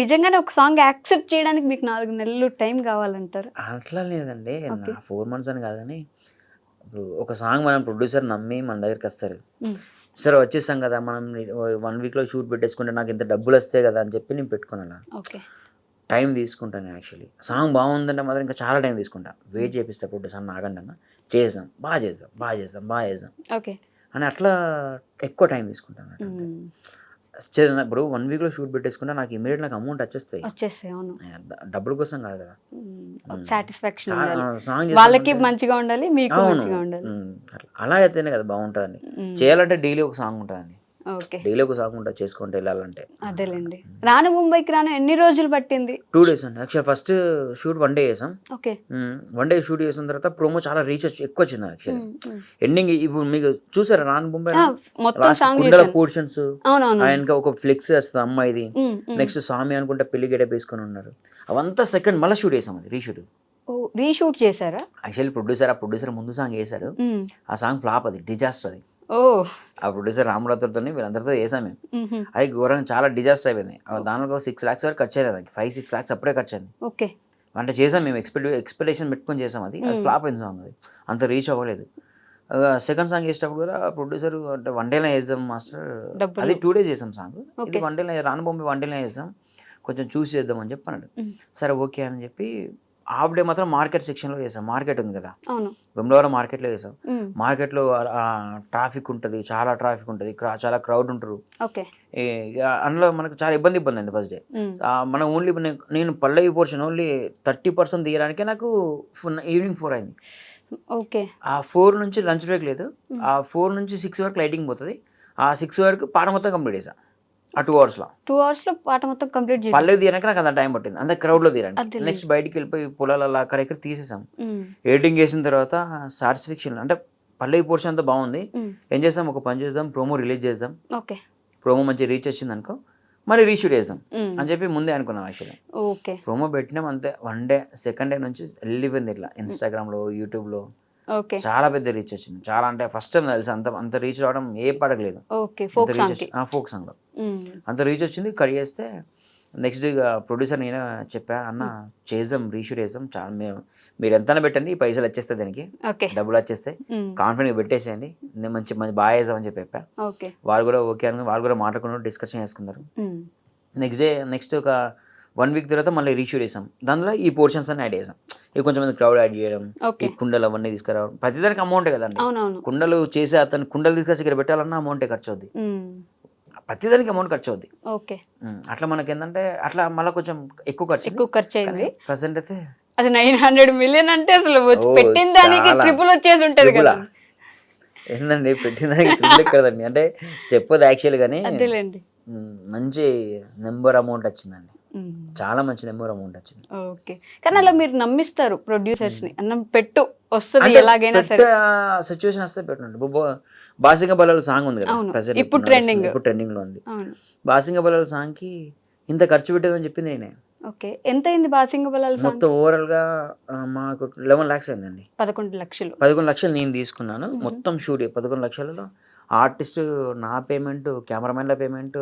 [SPEAKER 2] నిజంగానే ఒక సాంగ్ యాక్సెప్ట్ చేయడానికి మీకు 4 నెలలు టైం కావాలంటారు?
[SPEAKER 3] అట్లా లేదండి, 4 months అని కాదు, కానీ ఇప్పుడు ఒక సాంగ్ మనం ప్రొడ్యూసర్ నమ్మి మన దగ్గరికి వస్తారు, సరే వచ్చేసాం కదా మనం 1 weekలో షూట్ పెట్టేసుకుంటే నాకు ఇంత డబ్బులు వస్తాయి కదా అని చెప్పి నేను పెట్టుకున్నాను. టైం తీసుకుంటాను. యాక్చువల్లీ సాంగ్ బాగుందంటే మాత్రం ఇంకా చాలా టైం తీసుకుంటా, వెయిట్ చేపిస్తా ప్రొడ్యూసర్ ఆగండి అన్న, చేద్దాం బాగా చేద్దాం అని అట్లా ఎక్కువ టైం తీసుకుంటాను. ఇప్పుడు 1 weekలో షూట్ పెట్టేసుకుంటే నాకు ఇమీడియట్ నాకు అమౌంట్ వచ్చేస్తాయి, డబ్బుల కోసం కాదు కదా,
[SPEAKER 2] సాంగ్ వాళ్ళకి మంచిగా ఉండాలి, మీకు మంచిగా ఉండాలి.
[SPEAKER 3] అలా అయితేనే కదా బాగుంటుందండి. చేయాలంటే డైలీ ఒక సాంగ్ ఉంటుందండి, డైలీ ఒక సాంగ్ ఉంటుంది చేసుకుంటే వెళ్ళాలంటే.
[SPEAKER 2] అదేలేండి. రాను ముంబైకి రాను ఎన్ని రోజులు పట్టింది?
[SPEAKER 3] 2 days అండి. యాక్చువల్ ఫస్ట్ షూట్ 1 day చేసాం. 1 day షూట్ చేసిన తర్వాత ప్రోమో చాలా రీచ్ ఎక్కువ వచ్చింది. యాక్చువల్లీ ఎండింగ్ ఇప్పుడు మీకు చూసారా రాను ముంబై కుండల పోర్షన్స్, ఆయనకి ఒక ఫ్లెక్స్ వస్తుంది అమ్మాయిది, నెక్స్ట్ స్వామి అనుకుంటే పెళ్లి గెటప్ వేసుకొని ఉన్నారు, అవంతా సెకండ్ మళ్ళీ షూట్ చేసాం. అది
[SPEAKER 2] రీషూట్ చేశారా?
[SPEAKER 3] యాక్చువల్లీ ప్రొడ్యూసర్ ముందు సాంగ్ వేసాడు, ఆ సాంగ్ ఫ్లాప్, అది డిజాస్టర్. అది ఆ ప్రొడ్యూసర్ రామరావుతో వీళ్ళందరితో చేసాం మేము, అది ఘోరంగా చాలా డిజాస్టర్ అయిపోయింది. దానిలో 6 lakhs వరకు ఖర్చు అయ్యింది, 5-6 lakhs అప్పుడే ఖర్చు అయింది. అంటే చేసాం మేము, ఎక్స్పెక్టేషన్ పెట్టుకొని చేసాం, అది ఫ్లాప్ అయింది సాంగ్, అది అంత రీచ్ అవ్వలేదు. సెకండ్ సాంగ్ చేసేటప్పుడు కూడా ప్రొడ్యూసర్ అంటే 1 dayలో వేద్దాం మాస్టర్, అది 2 days చేసాం సాంగ్, ఇది 1 dayలో రాను బొమ్మ 1 dayలో వేద్దాం, కొంచెం చూసి చేద్దాం అని చెప్పన్నాడు. సరే ఓకే అని చెప్పి హాఫ్ డే మాత్రం మార్కెట్ సెక్షన్లో చేసాం. మార్కెట్ ఉంది కదా, వెమ్లవాడ మార్కెట్లో చేసాం. మార్కెట్లో ట్రాఫిక్ ఉంటుంది, చాలా ట్రాఫిక్ ఉంటుంది, చాలా క్రౌడ్ ఉంటారు. అందులో మనకు చాలా ఇబ్బంది అయింది ఫస్ట్ డే. మనం ఓన్లీ నేను పల్లవి పోర్షన్ ఓన్లీ 30% తీయడానికే నాకు ఈవినింగ్ 4 అయింది. ఆ 4 నుంచి లంచ్ బ్రేక్ లేదు, ఆ 4 నుంచి 6 వరకు లైటింగ్ పోతుంది, ఆ 6 వరకు పాట మొత్తం కంప్లీట్ చేసా. ఆ 2 అవర్స్లో
[SPEAKER 2] 2 అవర్స్ లో పాట మొత్తం కంప్లీట్ చేసి
[SPEAKER 3] పల్లవి తీయడానికి నాకు అంత టైం పట్టింది, అంత క్రౌడ్లో తీయడానికి. నెక్స్ట్ బయటికి వెళ్ళిపోయి పొలాలలో అక్కడ ఇక్కడ తీసేసాం. ఎడిటింగ్ చేసిన తర్వాత సాటిస్ఫాక్షన్ అంటే పల్లవి పోర్షన్ అంతా బాగుంది, ఏం చేస్తాం ఒక పని చేద్దాం, ప్రోమో రిలీజ్ చేద్దాం,
[SPEAKER 2] ఓకే
[SPEAKER 3] ప్రోమో మంచి రీచ్ వచ్చింది అనుకో మరి రీషూట్ చేద్దాం అని చెప్పి ముందే అనుకున్నాం. యాక్చువల్లీ
[SPEAKER 2] ఓకే
[SPEAKER 3] ప్రోమో పెట్టినాం అంతే, 1 డే 2nd డే నుంచి వెళ్ళిపోయింది ఇట్లా ఇన్స్టాగ్రామ్లో యూట్యూబ్లో
[SPEAKER 2] ఓకే
[SPEAKER 3] చాలా పెద్ద రీచ్ వచ్చింది. చాలా అంటే ఫస్ట్ టైం తెలుసు అంత రీచ్ రావడం ఏ పడగలేదు.
[SPEAKER 2] ఓకే ఫోక్ సాంగ్ కి
[SPEAKER 3] ఫోక్ సాంగ్లో అంత రీచ్ వచ్చింది. కట్ చేస్తే నెక్స్ట్ డే ప్రొడ్యూసర్ నేనే చెప్పా, అన్న చేద్దాం రీషూట్ చేద్దాం, చాలా మీరు ఎంతైనా పెట్టండి ఈ పైసలు వచ్చేస్తాయి, దానికి
[SPEAKER 2] ఓకే
[SPEAKER 3] డబ్బులు వచ్చేస్తాయి, కాన్ఫిడెంట్గా పెట్టేసేయండి, నేను మంచి బాగా చేద్దామని చెప్పి చెప్పా.
[SPEAKER 2] ఓకే
[SPEAKER 3] వాళ్ళు కూడా ఓకే అని వాళ్ళు కూడా మాట్లాడుకున్నారు, డిస్కషన్ చేసుకున్నారు. నెక్స్ట్ ఒక 1 వీక్ తర్వాత మళ్ళీ రీషూట్ చేసాం. దానిలో ఈ పోర్షన్స్ అన్ని యాడ్ చేసాం. ఇక కొంచెం మంది క్రౌడ్ యాడ్ చేయడం, ఈ కుండలు అవన్నీ తీసుకురావడం, ప్రతిదానికి అమౌంటే కదండి.
[SPEAKER 2] అవునవును
[SPEAKER 3] కుండలు చేసే అతను కుండలు తీసుకొచ్చి ఇక్కడ పెట్టాలన్నా అమౌంటే ఖర్చు అవుద్ది, ప్రతిదానికి అమౌంట్ ఖర్చు అవుద్ది.
[SPEAKER 2] ఓకే
[SPEAKER 3] అట్లా మనకి ఏంటంటే అట్లా మళ్ళీ కొంచెం ఎక్కువ ఖర్చు
[SPEAKER 2] అయింది.
[SPEAKER 3] ప్రజెంట్ అయితే
[SPEAKER 2] అది 900 million అంటే అసలు పెట్టిన దానికి ట్రిపుల్ వచ్చేసి ఉంటది కదా.
[SPEAKER 3] ఏంటండి పెట్టిన దానికి ట్రిపుల్ కదండి, అంటే చెప్పదు యాక్చువల్ గానీ
[SPEAKER 2] అదేలేండి.
[SPEAKER 3] మంచి నెంబర్ అమౌంట్ వచ్చిందండి, చాలా మంచి నెంబర్ అమౌంట్ వచ్చింది.
[SPEAKER 2] ఓకే కానీ అలా మీరు నమ్మిస్తారు ప్రొడ్యూసర్స్ ని, అన్నం పెట్టు వస్తుంది ఎలాగైనా సరే,
[SPEAKER 3] సిచ్యువేషన్ వస్తే పెట్టండి. బాసింగ బలాలు సాంగ్ ఉంది కదా ప్రెసెంట్,
[SPEAKER 2] ఇప్పుడు
[SPEAKER 3] ట్రెండింగ్ లో ఉంది. బాసింగ బలాలు సాంగ్ కి ఇంత ఖర్చు పెట్టేదని చెప్పింది నేనే.
[SPEAKER 2] ఓకే ఎంత అయింది బాసింగ బలాలు సాంగ్?
[SPEAKER 3] మొత్తం ఓవరాల్ గా మాకు 11 lakhs అయిందండి.
[SPEAKER 2] 11
[SPEAKER 3] లక్షలు నేను తీసుకున్నాను మొత్తం షూట్. 11 లక్షలలో ఆర్టిస్ట్ నా పేమెంట్, కెమెరామెన్ల పేమెంట్,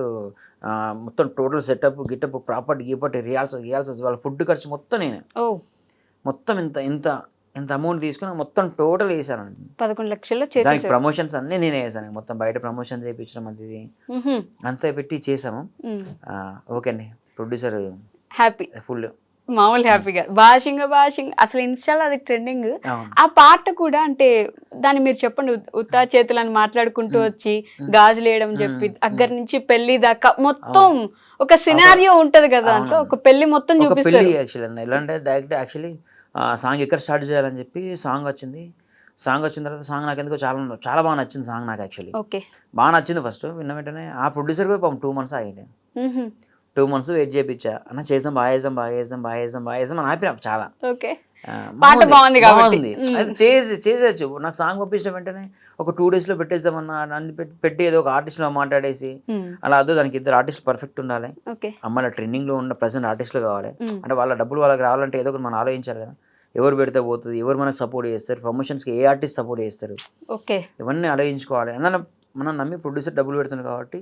[SPEAKER 3] మొత్తం టోటల్ సెటప్ గిటప్ ప్రాపర్టీ గీపర్టీ రియాల్స్ వాళ్ళ ఫుడ్ ఖర్చు మొత్తం నేనే. మొత్తం ఇంత అమౌంట్ తీసుకుని మొత్తం టోటల్ వేసానండి.
[SPEAKER 2] 11 లక్షలు
[SPEAKER 3] దానికి ప్రమోషన్స్ అన్నీ నేనే వేసాను, మొత్తం బయట ప్రమోషన్ చేయించడం అది అంతా పెట్టి చేసాము. ఓకే అండి, ప్రొడ్యూసర్
[SPEAKER 2] హ్యాపీ,
[SPEAKER 3] ఫుల్
[SPEAKER 2] మామూలు హ్యాపీగా. బాషింగ అసలు ఇన్స్టాలో అది ట్రెండింగ్. ఆ పాట కూడా అంటే దాన్ని మీరు చెప్పండి, ఉత్తా చేతులని మాట్లాడుకుంటూ వచ్చి గాజులు వేయడం చెప్పి అగ్గరి నుంచి పెళ్లి దాకా మొత్తం ఒక సినారియో ఉంటది కదా, దాంట్లో ఒక పెళ్లి మొత్తం చూపిస్తారు.
[SPEAKER 3] యాక్చువల్లీ ఎలా అంటే డైరెక్ట్ యాక్చువల్లీ సాంగ్ ఎక్కడ స్టార్ట్ చేయాలని చెప్పి సాంగ్ వచ్చింది. సాంగ్ వచ్చిన తర్వాత సాంగ్ నాకు ఎందుకో చాలా బాగా నచ్చింది సాంగ్ నాకు. యాక్చువల్లీ బాగా నచ్చింది ఫస్ట్ విన్న వెంటనే. ఆ ప్రొడ్యూసర్ కూడా 2 months ఆగింది. 2 months వెయిట్ చేయించా, అన్న చేద్దాం బాగా చేద్దాం అని హ్యాపీ నాకు చాలా. బాగుంది అది చేసేయచ్చు. నాకు సాంగ్ పంపించిన వెంటనే ఒక 2 days లో పెట్టేద్దామన్నా అన్ని పెట్టి ఏదో ఒక ఆర్టిస్ట్లో మాట్లాడేసి అలా అదో దానికి 2 artists పర్ఫెక్ట్ ఉండాలి, అమ్మాయిల ట్రెండింగ్ లో ఉన్న ప్రెసెంట్ ఆర్టిస్టులు కావాలి. అంటే వాళ్ళ డబ్బులు వాళ్ళకి రావాలంటే ఏదో ఒకటి మనం ఆలోచించాలి కదా, ఎవరు పెడితే పోతుంది, ఎవరు మనకు సపోర్ట్ చేస్తారు, ప్రమోషన్స్కి ఏ ఆర్టిస్ట్ సపోర్ట్ చేస్తారు, ఇవన్నీ ఆలోచించుకోవాలి. అందులో మనం నమ్మి ప్రొడ్యూసర్ డబ్బులు పెడుతున్నాం కాబట్టి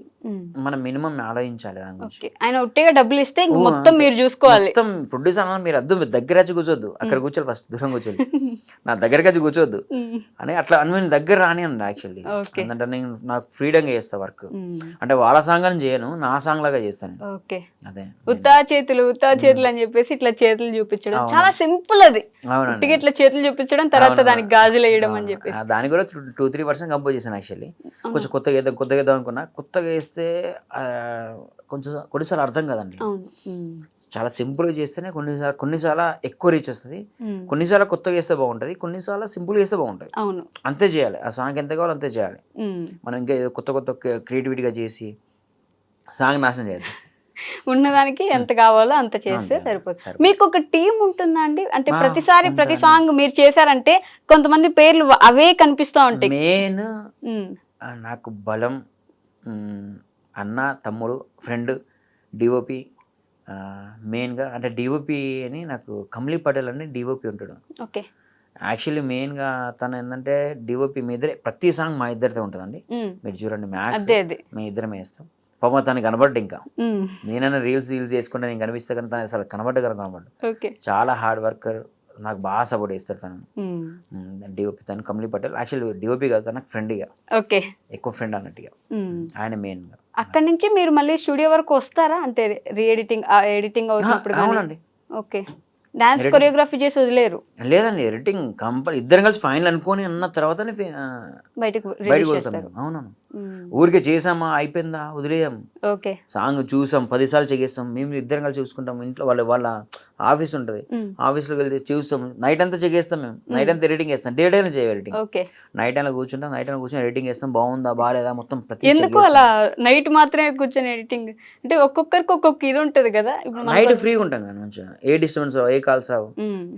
[SPEAKER 3] మనం మినిమం ఆలోచించాలి దాని గురించి.
[SPEAKER 2] ఆయన ఒట్టిగా డబ్బులు ఇస్తే మొత్తం మీరు చూసుకోవాలి.
[SPEAKER 3] మొత్తం ప్రొడ్యూసర్ అన్న మీరు అద్దు దగ్గర వచ్చి కూర్చోద్దు, అక్కడ కూర్చోాలి, ఫస్ట్ దూరం కూర్చోాలి, నా దగ్గరకి వచ్చి కూర్చోద్దు అని అట్లా అని నేను దగ్గర రాని అండి. యాక్చువల్లీ ఎందుకంటే నేను నాకు ఫ్రీడంగా చేస్తా వర్క్, అంటే వాళ్ళ సాంగ్ అని చేయను, నా సాంగ్ లాగా చేస్తాను. అదే
[SPEAKER 2] ఉత్తా చేతులు అని చెప్పేసి ఇట్లా చేతులు చూపించడం చాలా సింపుల్. అది ఇట్లా చేతులు చూపించడం, తర్వాత దానికి గాజులు వేయడం అని చెప్పి
[SPEAKER 3] దాన్ని కూడా 2-3% కంపోజ్ చేశాను. యాక్చువల్లీ కొంచెం కొత్తగా వేద్దాం అనుకున్నా, కొత్తగా వేస్తే కొన్నిసార్లు అర్థం కదండి. చాలా సింపుల్గా చేస్తేనే కొన్నిసార్లు ఎక్కువ రీచ్ వస్తుంది, కొన్నిసార్లు కొత్తగా వేస్తే బాగుంటుంది, కొన్నిసార్లు సింపుల్గా వేస్తే బాగుంటుంది. అంతే చేయాలి, ఆ సాంగ్ ఎంత కావాలో అంతే చేయాలి. మనం ఇంకా కొత్త క్రియేటివిటీగా చేసి సాంగ్ నాశనం చేయాలి.
[SPEAKER 2] ఉన్నదానికి ఎంత కావాలో అంత చేస్తే సరిపోతుంది. మీకు ఒక టీం ఉంటుందా అండి? అంటే ప్రతి సాంగ్ మీరు చేశారంటే కొంతమంది పేర్లు అవే కనిపిస్తూ ఉంటాయి.
[SPEAKER 3] మెయిన్ నాకు బలం అన్న, తమ్ముడు, ఫ్రెండ్, డిఓపి. మెయిన్గా అంటే డిఓపి అని నాకు కమలీ పటేల్ అని డిఓపి ఉంటాడు.
[SPEAKER 2] ఓకే,
[SPEAKER 3] యాక్చువల్లీ మెయిన్గా తను ఏంటంటే డిఓపి మీ ఇద్దరే, ప్రతి సాంగ్ మా ఇద్దరితో ఉంటుందండి. మీరు చూడండి మ్యాక్స్ మేము ఇద్దరమే వేస్తాం. పాప తను కనబడ్డు, ఇంకా నేనైనా రీల్స్ చేసుకుంటే నేను కనిపిస్తే కానీ తను అసలు కనబడ్డు. చాలా హార్డ్ వర్కర్, నాకు బాగా సపోర్ట్ చేస్తారు తను. డిఓపి తను కమలీ పటేల్. యాక్చువల్లీ డిఓపి కాదు, తనకు ఫ్రెండ్గా, ఎక్కువ ఫ్రెండ్ అన్నట్టుగా ఆయన మెయిన్గా.
[SPEAKER 2] అక్కడి నుంచి మీరు మళ్ళీ స్టూడియో వరకు వస్తారా? అంటే ఎడిటింగ్ అవుతున్నప్పుడు?
[SPEAKER 3] అవునండి.
[SPEAKER 2] ఓకే, డాన్స్ కొరియోగ్రఫీ చేసి వదిలేరు?
[SPEAKER 3] లేదండి, ఎడిటింగ్ కంపల్సరీ ఇద్దరం కలిసి ఫైనల్ అనుకొని అన్న తర్వాతనే బయటకు వెళ్తాం. అవునవును, ఊరికే చేసామా అయిపోయిందా వదిలేయం.
[SPEAKER 2] ఓకే.
[SPEAKER 3] సాంగ్ చూసాం 10 సార్లు చెగేస్తాం, మేము ఇద్దరం కలిసి చూసుకుంటాం. ఇంట్లో వాళ్ళ ఆఫీస్ ఉంటుంది, ఆఫీస్లోకి వెళ్తే చూస్తాం, నైట్ అంతా చెగేస్తాం. మేము నైట్ అంతా ఎడిటింగ్ చేస్తాం, డే టైం చేయం ఎడిటింగ్.
[SPEAKER 2] ఓకే.
[SPEAKER 3] నైట్ టైంలో కూర్చుంటాం, నైట్ టైం కూర్చొని ఎడిటింగ్ చేస్తాం, బాగుందా బాగాలేదా మొత్తం ప్రతి
[SPEAKER 2] ఎందుకు అలా నైట్ మాత్రమే కూర్చొని ఎడిటింగ్? అంటే ఒక్కొక్కరికి ఒక్కొక్క ఇది ఉంటుంది కదా. ఇప్పుడు
[SPEAKER 3] నైట్ ఫ్రీగా ఉంటాం కదా మంచిగా, ఏ డిస్టర్బెన్స్ రావు, ఏ కాల్స్ రావు,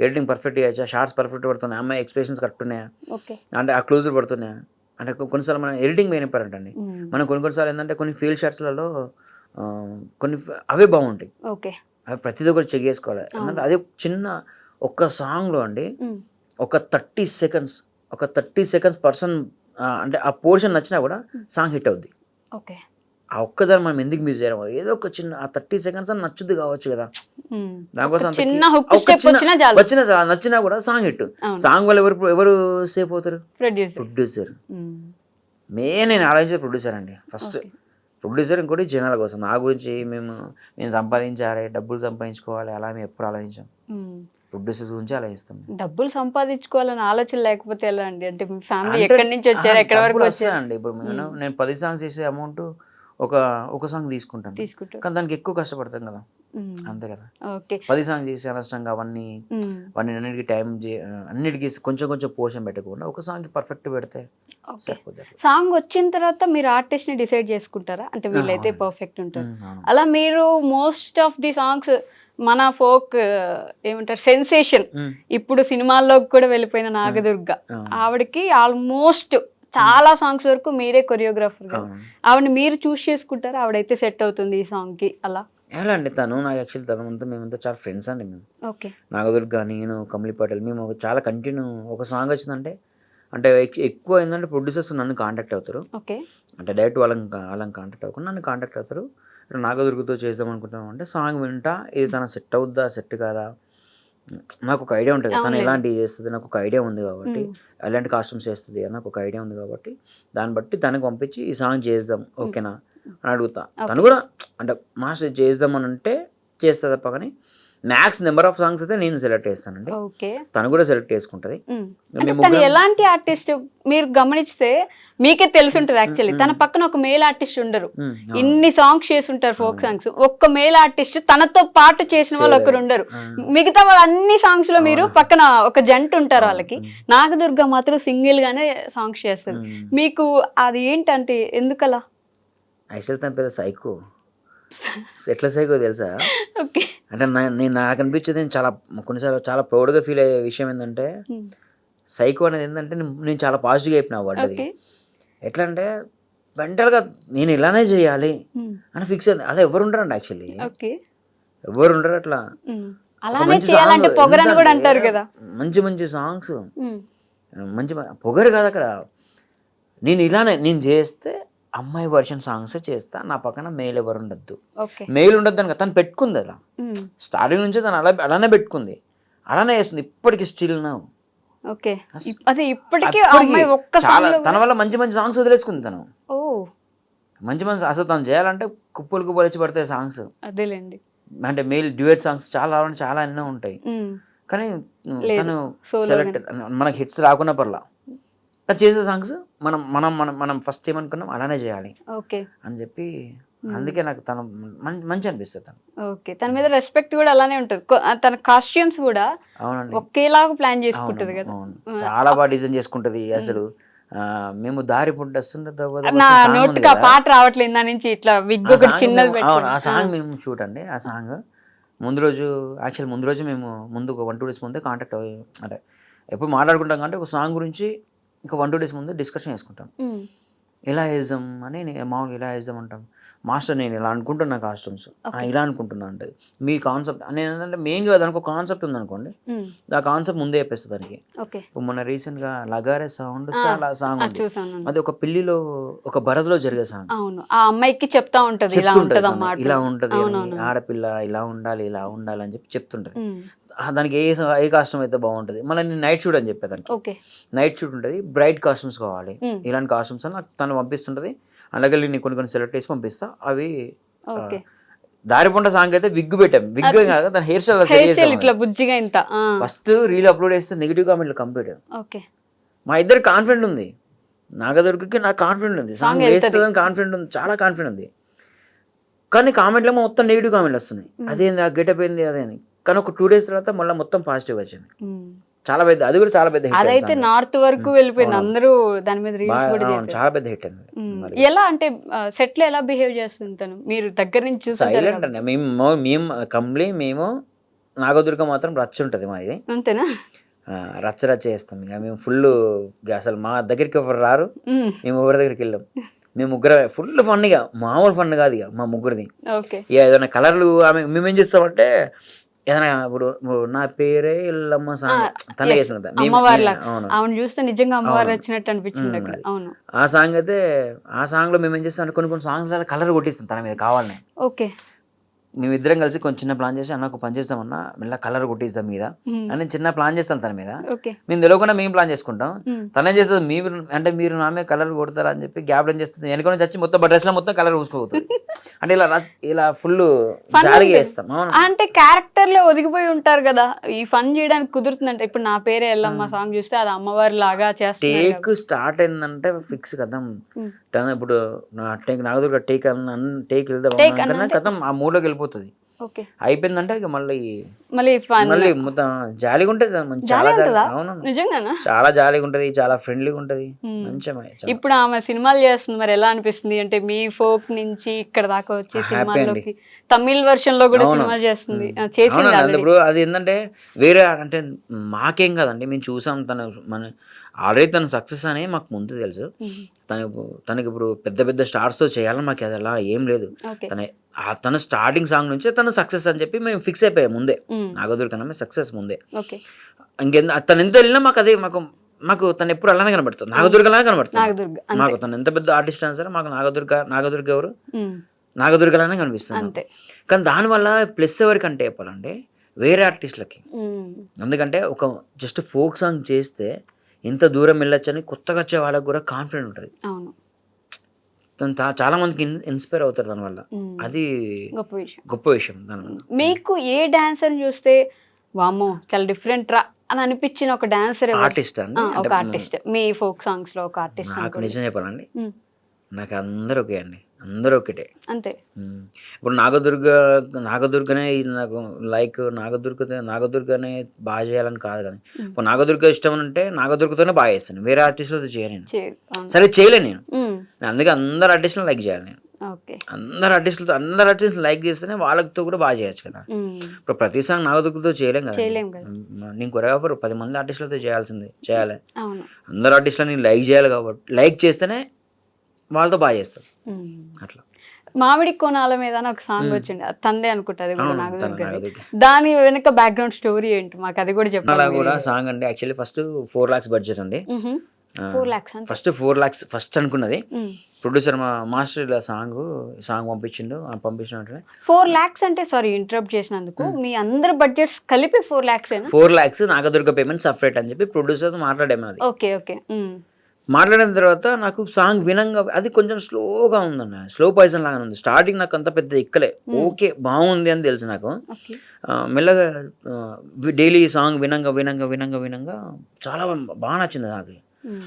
[SPEAKER 3] ఎడిటింగ్ పర్ఫెక్ట్ చేయొచ్చా, షార్ట్స్ పర్ఫెక్ట్ పడుతున్నాయి, అమ్మాయి ఎక్స్ప్రెషన్స్ కరెక్ట్ ఉన్నాయా,
[SPEAKER 2] ఓకే
[SPEAKER 3] అంటే ఆ క్లోజులు పడుతున్నాయా. అంటే కొన్నిసార్లు మనం ఎడిటింగ్ పోయినప్పారంటండి, మనం కొన్నిసార్లు ఏంటంటే కొన్ని ఫీల్డ్ షాట్స్లలో కొన్ని అవే బాగుంటాయి,
[SPEAKER 2] ఓకే
[SPEAKER 3] అవి ప్రతిదీ కూడా చెక్ చేసుకోవాలి. ఎందుకంటే అదే చిన్న ఒక్క సాంగ్లో అండి ఒక 30 సెకండ్స్ పర్సన్ అంటే ఆ పోర్షన్ నచ్చినా కూడా సాంగ్ హిట్ అవుద్ది.
[SPEAKER 2] ఓకే.
[SPEAKER 3] ఆ ఒక్కదాన్ని మనం ఎందుకు మిస్ చేయడం, ఏదో ఒక చిన్న ఆ 30 సెకండ్స్ అని నచ్చుద్ది కావచ్చు కదా, దానికోసం వచ్చిన నచ్చినా కూడా సాంగ్ హిట్. సాంగ్ వల్ల ఎవరు సేఫ్ అవుతారు? ప్రొడ్యూసర్. మెయిన్ నేను ఆలోచించే ప్రొడ్యూసర్ అండి ఫస్ట్. ప్రొడ్యూసర్ ఇంకోటి జనాల కోసం, నా గురించి మేము సంపాదించాలి, డబ్బులు సంపాదించుకోవాలి, అలా మేము ఎప్పుడు ఆలోచించాం. ప్రొడ్యూసర్స్ గురించి ఆలోచిస్తాం.
[SPEAKER 2] డబ్బులు సంపాదించుకోవాలని ఆలోచన లేకపోతే ఎలా అండి? అంటే మీ ఫ్యామిలీ ఎక్కడి నుంచి వచ్చారు, ఎక్కడి వరకు
[SPEAKER 3] వస్తాయండి? ఇప్పుడు నేను 10 సాంగ్స్ చేసే అమౌంట్ ఒక సాంగ్ తీసుకుంటాను, కానీ దానికి ఎక్కువ కష్టపడతాం కదా, అంతే కదా. 10 సాంగ్స్ చేసి అనవసరంగా అవన్నీ అన్నిటికీ టైం అన్నిటికీ కొంచెం కొంచెం పోర్షన్ పెట్టకుండా ఒక సాంగ్ పర్ఫెక్ట్ పెడితే సరిపోతుంది.
[SPEAKER 2] సాంగ్ వచ్చిన తర్వాత మీరు ఆర్టిస్ట్ ని డిసైడ్ చేసుకుంటారా? అంటే వీళ్ళైతే పర్ఫెక్ట్ ఉంటారు అలా. మీరు మోస్ట్ ఆఫ్ ది సాంగ్స్ మన ఫోక్ ఏమంటారు సెన్సేషన్, ఇప్పుడు సినిమాల్లోకి కూడా వెళ్ళిపోయిన నాగదుర్గ, ఆవిడకి ఆల్మోస్ట్ చాలా సాంగ్స్ వరకు మీరే కొరియోగ్రాఫర్ గా ఆవిడని మీరు చూస్ చేసుకుంటారా? ఆవిడైతే సెట్ అవుతుంది ఈ సాంగ్ కి అలా
[SPEAKER 3] ఎలా అండి? తను నాకు యాక్చువల్లీ తనంతా మేమంతా చాలా ఫ్రెండ్స్ అండి. మేము
[SPEAKER 2] ఓకే.
[SPEAKER 3] నాగదుర్గ, నేను, కమలి పటేల్, మేము చాలా కంటిన్యూ ఒక సాంగ్ వచ్చిందంటే అంటే ఎక్కువ ఏంటంటే ప్రొడ్యూసర్స్ నన్ను కాంటాక్ట్ అవుతారు.
[SPEAKER 2] ఓకే.
[SPEAKER 3] అంటే డైరెక్ట్ వాళ్ళని కాంటాక్ట్ అవ్వకుండా నన్ను కాంటాక్ట్ అవుతారు. నాగదుర్గతో చేద్దాం అనుకుంటాం అంటే సాంగ్ వింటా, ఇది తన సెట్ అవుద్దా సెట్ కాదా, నాకు ఒక ఐడియా ఉంటుంది, తను ఎలాంటివి చేస్తుంది నాకు ఒక ఐడియా ఉంది కాబట్టి, ఎలాంటి కాస్ట్యూమ్స్ చేస్తుంది అని నాకు ఒక ఐడియా ఉంది కాబట్టి, దాన్ని బట్టి తనకు పంపించి ఈ సాంగ్ చేద్దాం ఓకేనా అని అడుగుతా. తను కూడా అంటే మాస్టర్ చేద్దాం అని అంటే చేస్తా తప్ప, కానీ మ్యాక్స్ నెంబర్ ఆఫ్ సాంగ్స్ అయితే నేను సెలెక్ట్ చేస్తానండి, తను కూడా సెలెక్ట్ చేసుకుంటది.
[SPEAKER 2] ఎలాంటి ఆర్టిస్ట్ మీరు గమనిస్తే మీకే తెలుసుంటది యాక్చువల్లీ, తన పక్కన ఒక మేల్ ఆర్టిస్ట్ ఉండరు, ఇన్ని సాంగ్స్ చేసి ఉంటారు ఫోక్ సాంగ్స్, ఒక్క మేల్ ఆర్టిస్ట్ తనతో పాటు చేసిన వాళ్ళు ఒకరు ఉండరు, మిగతా వాళ్ళు అన్ని సాంగ్స్ లో మీరు పక్కన ఒక జంట ఉంటారు వాళ్ళకి. నాగదుర్గ మాత్రం సింగిల్ గానే సాంగ్స్ చేస్తారు. మీకు అది ఏంటంటే ఎందుకలా?
[SPEAKER 3] యాక్చువల్ తన పెద్ద సైకో, ఎట్లా సైకో తెలుసా? అంటే నాకు అనిపించేది, నేను కొన్నిసార్లు చాలా ప్రౌడ్గా ఫీల్ అయ్యే విషయం ఏంటంటే, సైకో అనేది ఏంటంటే నేను చాలా పాజిటివ్గా అయిపోయినా పడ్డది. ఎట్లా అంటే మెంటల్గా నేను ఇలానే చేయాలి అని ఫిక్స్ అయింది. అలా ఎవరు ఉండరండి యాక్చువల్లీ, ఎవరు ఉండరు అట్లా. మంచి మంచి సాంగ్స్, మంచి పొగరు కాదు అక్కడ. నేను చేస్తే అమ్మాయి వర్షన్ సాంగ్స్ చేస్తా, నా పక్కన మెయిల్ ఎవరు ఉండద్దు, మెయిల్ ఉండద్దు అని తను పెట్టుకుంది. అలా స్టార్టింగ్ నుంచి తను అలానే పెట్టుకుంది, అలానే చేస్తుంది ఇప్పటికి స్టిల్ నౌ. తన వల్ల మంచి మంచి సాంగ్స్ వదిలేసుకుంది తను, మంచి అసలు తను చేయాలంటే కుప్పలు వచ్చి పడతాయి సాంగ్స్. అంటే మెయిల్ డ్యూయట్ సాంగ్స్ చాలా ఎన్నో ఉంటాయి, కానీ తను సెలెక్ట్ మనకి హిట్స్ రాకున్నా పర్లా, తను చేసే సాంగ్స్ మనం ఫస్ట్ ఏమనుకున్నాం అలానే చేయాలి అని చెప్పి, అందుకే నాకు తను మంచి అనిపిస్తుంది.
[SPEAKER 2] తన మీద రెస్పెక్ట్ కూడా అలానే ఉంటుంది. తన కాస్ట్యూమ్స్ కూడా ఒకేలాగా ప్లాన్ చేసుకుంటది కదా,
[SPEAKER 3] చాలా బాగా డిజైన్ చేసుకుంటది. అసలు మేము దారి పుట్టి
[SPEAKER 2] పాట రావట్లేదు దాని నుంచి ఇట్లా విగ్ ఒకటి చిన్నది.
[SPEAKER 3] ఆ సాంగ్ మేము షూట్ అండి, ఆ సాంగ్ ముందు రోజు మేము ముందు ఒక 1-2 days ముందే కాంటాక్ట్ అంటే ఎప్పుడు మాట్లాడుకుంటాం అంటే ఒక సాంగ్ గురించి ఇంకా 1-2 days ముందు డిస్కషన్ చేసుకుంటాం, ఎలా వేద్దాం అని. మామూలుగా ఎలా వేద్దాం అంటాం, మాస్టర్ నేను ఇలా అనుకుంటున్నా కాస్ట్యూమ్స్, ఇలా అనుకుంటున్నా అంటే మీ కాన్సెప్ట్ అని ఏంటంటే మెయిన్గా దానికి ఒక కాన్సెప్ట్ ఉందనుకోండి, ఆ కాన్సెప్ట్ ముందే చెప్పేస్తుంది దానికి. మొన్న రీసెంట్గా లగారే సాంగ్ సాంగ్ అది ఒక పెళ్లిలో ఒక భరత్లో జరిగే సాంగ్,
[SPEAKER 2] ఆ అమ్మాయికి చెప్తా ఉంటది ఇలా
[SPEAKER 3] ఉంటది, ఆడపిల్ల ఇలా ఉండాలి అని చెప్పి చెప్తుంటది. దానికి ఏ కాస్ట్యూమ్ అయితే బాగుంటుంది, మళ్ళీ నేను నైట్ షూట్ అని చెప్పేదానికి. నైట్ షూట్ ఉంటుంది, బ్రైట్ కాస్ట్యూమ్స్ కావాలి, ఇలాంటి కాస్ట్యూమ్స్ అని తను పంపిస్తుంటది. అలాగే నేను కొన్ని సెలెక్ట్ చేసి పంపిస్తా. అవి దారిపొండ సాంగ్ అయితే విగ్ పెట్టాం, విగ్ కాదు తన hair style first reel upload చేస్తే నెగిటివ్ కామెంట్లు కంప్లీట్. మా ఇద్దరు కాన్ఫిడెంట్ ఉంది, నాగదుర్గకి నాకు కాన్ఫిడెంట్ ఉంది, సాంగ్
[SPEAKER 2] వెళ్తది.
[SPEAKER 3] వేస్తుందని కాన్ఫిడెంట్ ఉంది, చాలా కాన్ఫిడెంట్ ఉంది. కానీ కామెంట్లో మొత్తం నెగిటివ్ కామెంట్లు వస్తున్నాయి, అదేంది ఆ గెటప్ ఏంది అదే అని. కానీ ఒక 2 days తర్వాత మళ్ళీ మొత్తం పాజిటివ్ వచ్చింది. చాలా పెద్ద, అది కూడా చాలా పెద్ద హిట్
[SPEAKER 2] అదైతే నార్త్ వరకు వెళ్ళిపోయింది, అందరూ దాని మీద రీల్స్ కూడా చేశారు.
[SPEAKER 3] చాలా పెద్ద హిట్ అయింది.
[SPEAKER 2] ఎలా అంటే సెట్ లో ఎలా బిహేవ్ చేస్తుంది తను, మీరు దగ్గర నుంచి చూస్తుంటారు
[SPEAKER 3] సైలెంట్ అండి. మేము నాగదుర్గ మాత్రం రచ్చ ఉంటుంది మాది,
[SPEAKER 2] అంతేనా?
[SPEAKER 3] రచ్చ చేస్తాం. ఇక మేము ఫుల్, అసలు మా దగ్గరికి ఎవరు రారు, మేము ఎవరి దగ్గరికి వెళ్ళాం. మేము ముగ్గురు ఫుల్ ఫన్, ఇక మామూలు ఫన్ కాదు ఇక మా ముగ్గురిది.
[SPEAKER 2] ఓకే.
[SPEAKER 3] ఇక ఏదైనా కలర్లు మేమేం చేస్తామంటే, ఏదైనా ఇప్పుడు నా పేరే ఎల్లమ్మ సాంగ్ తనే చేసిన,
[SPEAKER 2] అవును చూస్తే నిజంగా అమ్మవారు వచ్చినట్టు అనిపించింది అక్కడ. అవును,
[SPEAKER 3] ఆ సాంగ్ అయితే, ఆ సాంగ్ లో మేము ఏం చేస్తాం అంటే కొన్ని సాంగ్స్ కలర్ కొట్టిస్తాం తన మీద కావాలని.
[SPEAKER 2] ఓకే.
[SPEAKER 3] మేమిద్దరం కలిసి కొంచెం చిన్న ప్లాన్ చేసి అన్న ఒక పని చేస్తామన్నా మెల్ల కలర్ కొట్టిస్తాం మీద అని చిన్న ప్లాన్ చేస్తాం తన మీద. మేము తెలియకుండా మేము ప్లాన్ చేసుకుంటాం, తనే చేస్తుంది మీరు నా మీద కలర్ కొడతారా అని చెప్పి గ్యాప్ ఏం చేస్తుంది, వెనుకొని చచ్చి మొత్తం డ్రెస్ లో మొత్తం కలర్ పూసుకోబోతుంది. అంటే ఇలా ఫుల్ జాలీగా చేస్తాం.
[SPEAKER 2] అంటే క్యారెక్టర్ లో ఒదిగిపోయి ఉంటారు కదా, ఈ ఫన్ చేయడానికి కుదురుతుందంటే. ఇప్పుడు నా పేరే ఎల్లమ్మ సాంగ్ చూస్తే అది అమ్మవారి లాగా చేస్తారు.
[SPEAKER 3] టేక్ స్టార్ట్ అయిందంటే ఫిక్స్ కదా. ఇప్పుడు నాగదుర్గ టేక్ వెళ్దాం కథం ఆ మూడ్లోకి వెళ్ళిపోతుంది. అయిపోయిందంటే ఇక మళ్ళీ మొత్తం జాలీగా ఉంటుంది, చాలా చాలా జాలీగా ఉంటది, చాలా ఫ్రెండ్లీగా ఉంటది, మంచిగా.
[SPEAKER 2] ఇప్పుడు ఆమె సినిమాలు చేస్తుంది, మరి ఎలా అనిపిస్తుంది అంటే మీ ఫోక్ నుంచి ఇక్కడ దాకా వచ్చి సినిమాల్లోకి తమిళ్ వర్షన్ లో కూడా సినిమా చేస్తుంది, చేసింది.
[SPEAKER 3] ఇప్పుడు అది ఏంటంటే వేరే అంటే మాకేం కదండి, మేము చూసాం ఆల్రెడీ తన సక్సెస్ అని మాకు ముందు తెలుసు. తనకి ఇప్పుడు పెద్ద పెద్ద స్టార్స్ తో చేయాలని మాకు అది అలా ఏం లేదు. తన స్టార్టింగ్ సాంగ్ నుంచే తను సక్సెస్ అని చెప్పి మేము ఫిక్స్ అయిపోయాం ముందే, నాగదుర్గ సక్సెస్ ముందే. తను ఎంత వెళ్ళినా మాకు అదే మాకు తను ఎప్పుడు అలానే కనబడుతుంది, నాగదుర్గలానే కనబడుతుంది మాకు. తను ఎంత పెద్ద ఆర్టిస్ట్ అయినా సరే మాకు నాగదుర్గ ఎవరు నాగదుర్గలానే కనిపిస్తుంది. కానీ దానివల్ల ప్లస్ ఎవరికంటే చెప్పాలంటే వేరే ఆర్టిస్టులకి. ఎందుకంటే ఒక జస్ట్ ఫోక్ సాంగ్ చేస్తే ఎంత దూరం వెళ్ళొచ్చని కొత్తగా వచ్చే వాళ్ళకి కూడా కాన్ఫిడెంట్ ఉంటుంది. చాలా మందికి ఇన్స్పైర్ అవుతారు దానివల్ల, అది గొప్ప విషయం. దానివల్ల
[SPEAKER 2] మీకు ఏ డాన్సర్ చూస్తే వామ్మో చాలా డిఫరెంట్ రా అని అనిపించిన ఒక డాన్సర్
[SPEAKER 3] ఆర్టిస్ట్ అండి,
[SPEAKER 2] ఒక ఆర్టిస్ట్ మీ ఫోక్ సాంగ్స్ లో ఒక ఆర్టిస్ట్?
[SPEAKER 3] నాకు నిజం చెప్పాలండి, నాకు అందరూ ఒకే అండి, అందరూ ఒకటే
[SPEAKER 2] అంతే.
[SPEAKER 3] ఇప్పుడు నాగదుర్గనే నాకు లైక్ నాగదుర్గనే బాగా చేయాలని కాదు, కానీ ఇప్పుడు నాగదుర్గ ఇష్టం అంటే నాగదుర్గతోనే బాగా చేస్తాను, వేరే ఆర్టిస్టులతో చేయను. సరే చేయలేను నేను, అందుకే అందరు ఆర్టిస్టులను లైక్ చేయాలి నేను. అందరు ఆర్టిస్టులు లైక్ చేస్తేనే వాళ్ళతో కూడా బాగా చేయొచ్చు కదా. ఇప్పుడు ప్రతి సాంగ్ నాగదుర్గతో చేయలేం కదా. నేను కొరియోగ్రాఫర్ 10 మంది ఆర్టిస్టులతో చేయాలి, అందరు ఆర్టిస్టులని లైక్ చేయాలి. కాబట్టి లైక్ చేస్తేనే వాళ్ళతో బాగా చేస్తారు. అట్లా
[SPEAKER 2] మామిడి కోణాల మీద ఒక సాంగ్ వచ్చింది, తందే అనుకుంటా, నాగదుర్గ. దాని వెనక బ్యాక్గ్రౌండ్ స్టోరీ ఏంటి మాకు అది కూడా చెప్పాలి.
[SPEAKER 3] అలా కూడా సాంగ్ అండి యాక్చువల్లీ ఫస్ట్ 4 lakhs బడ్జెట్ అండి.
[SPEAKER 2] 4 lakhs
[SPEAKER 3] ఫస్ట్ 4 lakhs ఫస్ట్ అనుకున్నది. ప్రొడ్యూసర్ మా మాస్టర్ ఇలా సాంగ్ పంపించిండు.
[SPEAKER 2] 4 lakhs అంటే సారీ ఇంటరప్ట్ చేసినందుకు, మీ అందరి బడ్జెట్స్ కలిపి 4 lakhs
[SPEAKER 3] 4 lakhs Nagadurga payment separate అని చెప్పి ప్రొడ్యూసర్ మాట్లాడాము. అది
[SPEAKER 2] ఓకే ఓకే.
[SPEAKER 3] మాట్లాడిన తర్వాత నాకు సాంగ్ వినంగా అది కొంచెం స్లోగా ఉందన్న, స్లో పాయిజన్ లాగా ఉంది. స్టార్టింగ్ నాకు అంత పెద్ద ఎక్కలే, ఓకే బాగుంది అని తెలుసు నాకు. మెల్లగా డైలీ సాంగ్ వినంగా చాలా బాగా నచ్చింది నాకు.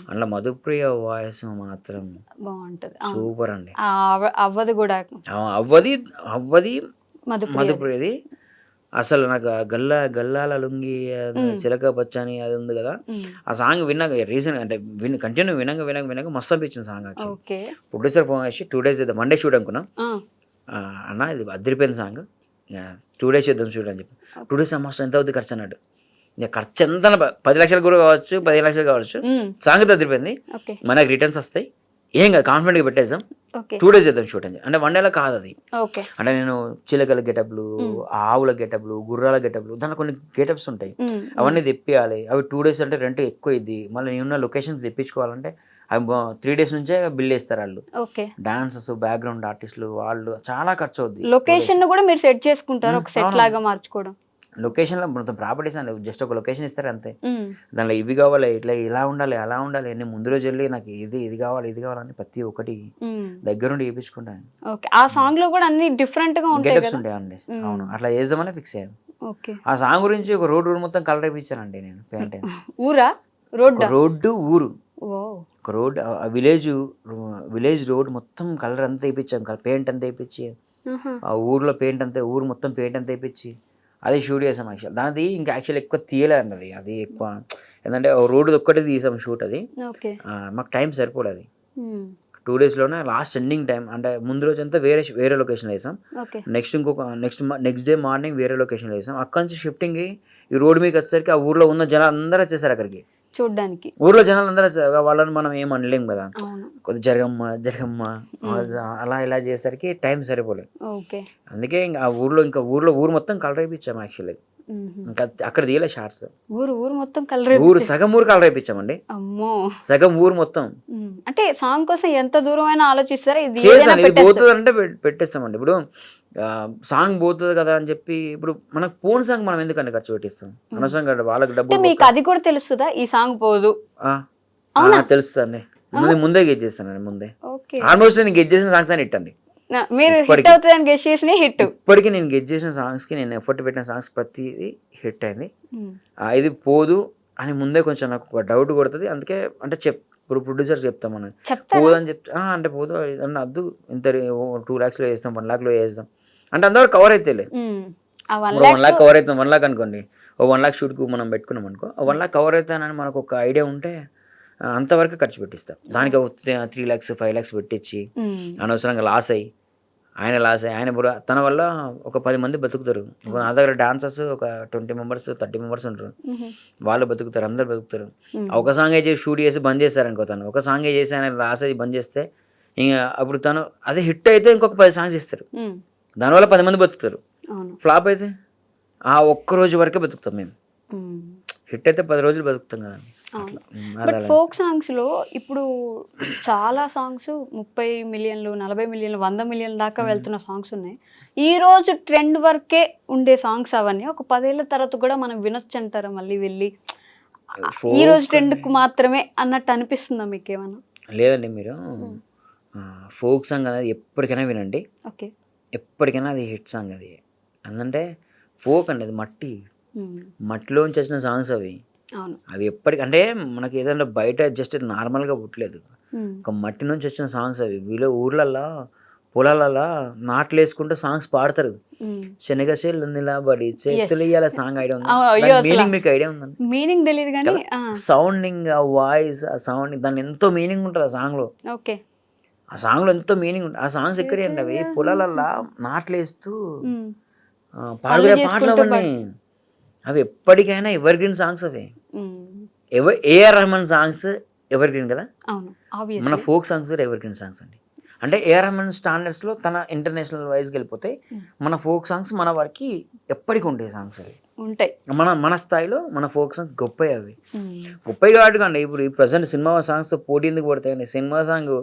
[SPEAKER 3] అందులో మధుప్రియ వాయిస్ మాత్రం
[SPEAKER 2] బాగుంటది,
[SPEAKER 3] సూపర్ అండి.
[SPEAKER 2] అవ్వది కూడా
[SPEAKER 3] అవ్వది మధుప్రియది అసలు నాకు గల్లాల లుంగి చిలక పచ్చని అది ఉంది కదా, ఆ సాంగ్ విన్నాక రీసెంట్ అంటే కంటిన్యూ వినంగా మస్తు అనిపించింది సాంగ్. ప్రొడ్యూసర్ ఫోన్ చేసి 2 days చేద్దాం, మండే షూట్ అనుకున్నాం. అన్న ఇది అదిరిపోయింది సాంగ్, 2 days చేద్దాం షూట్ అని చెప్పి. 2 days మస్తు ఎంత అవుతుంది ఖర్చు అన్నాడు. ఇక ఖర్చు ఎంత 10 లక్షలు కూడా కావచ్చు, 15 లక్షలు కావచ్చు. సాంగ్ అయితే అదిరిపోయింది, మనకు రిటర్న్స్ వస్తాయి, ఏం కాదు కాన్ఫిడెంట్గా పెట్టేద్దాం, 2 days చేద్దాం షూట్ అని. అంటే 1 day కాదు అది. అంటే నేను చిలకల గెటప్లు, ఆవుల గెటప్లు, గుర్రాల గెటప్లు, దాంట్లో కొన్ని గెటప్స్ ఉంటాయి, అవన్నీ తెప్పియాలి. అవి 2 days అంటే రెంట్ ఎక్కువ ఇది. మళ్ళీ నేనున్న లొకేషన్స్ తెప్పించుకోవాలంటే అవి 3 days నుంచే బిల్ చేస్తారు వాళ్ళు. డాన్సర్స్, బ్యాక్గ్రౌండ్ ఆర్టిస్టులు, వాళ్ళు చాలా ఖర్చు అవుద్ది.
[SPEAKER 2] లొకేషన్ కూడా మీరు సెట్ చేసుకుంటారు, ఒక సెట్ లాగా మార్చుకోవడం.
[SPEAKER 3] లొకేషన్లో మొత్తం ప్రాపర్టీస్ అండి, జస్ట్ ఒక లొకేషన్ ఇస్తారు అంతే. దాంట్లో ఇవి కావాలి, ఇట్లా ఇలా ఉండాలి, అలా ఉండాలి, నేను ముందు రోజు వెళ్ళి నాకు ఇది కావాలి అని ప్రతి ఒక్కటి దగ్గరుండి చేయించుకుంటాను.
[SPEAKER 2] ఆ సాంగ్ లో కూడా అన్ని డిఫరెంట్ గా
[SPEAKER 3] గెటప్స్ ఉంటాయండి. అవును, అట్లా చేద్దామని ఫిక్స్ అయ్యాను. ఆ సాంగ్ గురించి ఒక రోడ్ మొత్తం కలర్ వేయించానండి నేను. పెయింట్
[SPEAKER 2] ఊరా రోడ్డు
[SPEAKER 3] ఊరు ఒక రోడ్ విలేజ్ రోడ్ మొత్తం కలర్ అంతా వేయించాం, పెయింట్ అంతా వేయించి, ఆ ఊర్లో పెయింట్ అంతా, ఊరు మొత్తం పెయింట్ అంతా వేయించి అది షూట్ చేసాం. యాక్చువల్ దానిది ఇంకా యాక్చువల్ ఎక్కువ తీయలేదు అది ఎక్కువ ఏంటంటే రోడ్డు ఒక్కటే తీసాం షూట్. అది మాకు టైం సరిపోలేదు. అది 2 daysలోనే లాస్ట్ ఎండింగ్ టైం అంటే ముందు రోజు అంతా వేరే లొకేషన్ వేసాం. నెక్స్ట్ డే మార్నింగ్ వేరే లొకేషన్ వేసాం. అక్కడి నుంచి షిఫ్టింగ్ ఈ రోడ్ మీకు వచ్చేసరికి ఆ ఊర్లో ఉన్న జనాలు అందరూ వచ్చేసారు అక్కడికి
[SPEAKER 2] చూడడానికి.
[SPEAKER 3] ఊర్లో జనాలు అందరూ వచ్చారు, వాళ్ళని మనం ఏం అనలేం కదా, కొద్ది జరగమ్మ అలా ఇలా చేసేసరికి టైం సరిపోలేదు. అందుకే ఇంకా ఆ ఊరు మొత్తం కలర్ అయిపించాము. యాక్చువల్లీ ఇంకా అక్కడ తీయలే షార్ట్స్.
[SPEAKER 2] ఊరు మొత్తం
[SPEAKER 3] సగం ఊరు కలర్ అయిపించామండి.
[SPEAKER 2] అమ్మో,
[SPEAKER 3] సగం ఊరు మొత్తం.
[SPEAKER 2] అంటే సాంగ్ కోసం ఎంత దూరం అయినా ఆలోచిస్తారా?
[SPEAKER 3] చేసాను, ఇది పోతుంది అంటే పెట్టేస్తామండి. ఇప్పుడు సాంగ్ పోతుంది కదా అని చెప్పి ఇప్పుడు మనకు పోన్ సాంగ్ మనం ఎందుకంటే ఖర్చు పెట్టిస్తాం అనవసరంగా, వాళ్ళకి డబ్బులు.
[SPEAKER 2] మీకు అది కూడా తెలుస్తుందా ఈ సాంగ్ పోదు?
[SPEAKER 3] తెలుస్తుందండి, ముందే గెట్ చేస్తానండి. ముందే ఆల్మోస్ట్ నేను గెట్ చేసిన సాంగ్స్ అని హిట్ అండి.
[SPEAKER 2] మీరు హిట్ అవుతుందని గెస్ చేసిన హిట్.
[SPEAKER 3] ఇప్పటికీ నేను గెట్ చేసిన సాంగ్స్ కి నేను ఎఫర్ట్ పెట్టిన సాంగ్స్ ప్రతిదీ హిట్ అయింది. ఇది పోదు అని ముందే కొంచెం నాకు ఒక డౌట్ కొడుతుంది. అందుకే అంటే ఇప్పుడు ప్రొడ్యూసర్స్ చెప్తాం మనం పోదు అని చెప్తే అంటే పోదు అన్న వద్దు, ఇంత 2 lakhs చేస్తాం, 1 lakh చేస్తాం అంటే అంతవరకు కవర్ అయితే 1 lakh కవర్ అవుతాం. 1 lakh అనుకోండి, 1 lakh షూట్కు మనం పెట్టుకున్నాం అనుకో, 1 lakh కవర్ అవుతానని మనకు ఒక ఐడియా ఉంటే అంతవరకు ఖర్చు పెట్టిస్తాం. దానికి 3 lakhs 5 lakhs పెట్టించి అనవసరంగా లాస్ అయ్యి ఆయన తన వల్ల ఒక 10 మంది బతుకుతారు. నా దగ్గర డాన్సర్స్ ఒక 20 members 30 members ఉంటారు, వాళ్ళు బతుకుతారు, అందరు బతుకుతారు. ఒక సాంగ్ చేసి షూట్ చేసి బంద్ చేస్తారు అనుకో, తను ఒక సాంగ్ చేసి ఆయన లాస్ అయ్యి బంద్ చేస్తే ఇంకా అప్పుడు తను అదే హిట్ అయితే ఇంకొక 10 songs ఇస్తారు, దానివల్ల 10 మంది బతుకుతారు. ఫ్లాప్ అయితే ఆ ఒక్కరోజు వరకే బతుకుతాం మేము. హిట్ అయితే 10 రోజులు బతుకుతాం కదా.
[SPEAKER 2] బట్ ఫోక్ సాంగ్స్ లో ఇప్పుడు చాలా సాంగ్స్ 30 million 40 million 100 million దాకా వెళ్తున్న సాంగ్స్ ఉన్నాయి. ఈ రోజు ట్రెండ్ వరకే ఉండే సాంగ్స్ అవన్నీ ఒక 10 ఏళ్ల తర్వాత కూడా మనం వినొచ్చు అంటారా? మళ్ళీ వెళ్ళి ఈ రోజు ట్రెండ్ కు మాత్రమే అన్నట్టు అనిపిస్తుందా మీకు ఏమన్నా?
[SPEAKER 3] లేదండి, మీరు ఫోక్ సాంగ్ అనేది ఎప్పటికైనా వినండి, ఎప్పటికైనా అది హిట్ సాంగ్. అది ఎందుకంటే ఫోక్ అండి, అది మట్టిలోంచి వచ్చిన సాంగ్స్ అవి ఎప్పటికి అంటే మనకి ఏదైనా బయట జస్ట్ నార్మల్గా పుట్టలేదు, ఒక మట్టి నుంచి వచ్చిన సాంగ్స్ అవి. వీళ్ళు ఊర్లల్లో పొలాలలో నాట్లు వేసుకుంటే సాంగ్స్ పాడతారు, శనగశీలు నిలబడి చేతులు ఇయ్యాల సాంగ్ ఐడియా ఉంది? మీనింగ్ మీకు ఐడియా ఉందండి?
[SPEAKER 2] మీనింగ్ తెలియదు కానీ
[SPEAKER 3] సౌండింగ్, ఆ వాయిస్, ఆ సౌండింగ్, దాని ఎంతో మీనింగ్ ఉంటుంది ఆ సాంగ్ లో. ఆ సాంగ్ లో ఎంతో మీనింగ్ ఉంటుంది. ఆ సాంగ్స్ ఎక్కడండి అవి పొలాలల్లో నాట్లు వేస్తూ పాడుకునే పాటలు అవన్నీ. అవి ఎప్పటికైనా ఎవర్ గ్రీన్ సాంగ్స్. అవి AR Rahman songs ever green కదా, మన folk songs ever green songs అండి. అంటే ఏఆర్ రెహమాన్ స్టాండర్డ్స్లో తన ఇంటర్నేషనల్ వైజ్కి వెళ్ళిపోతే మన ఫోక్ సాంగ్స్ మన వారికి ఎప్పటికీ ఉండే సాంగ్స్ అవి
[SPEAKER 2] ఉంటాయి.
[SPEAKER 3] మన స్థాయిలో మన ఫోక్ సాంగ్స్ గొప్పవి. అవి గొప్పవి కాబట్టి కండి ఇప్పుడు ఈ ప్రజెంట్ సినిమా సాంగ్స్ పోటీ ఎందుకు పడతాయండి? సినిమా సాంగ్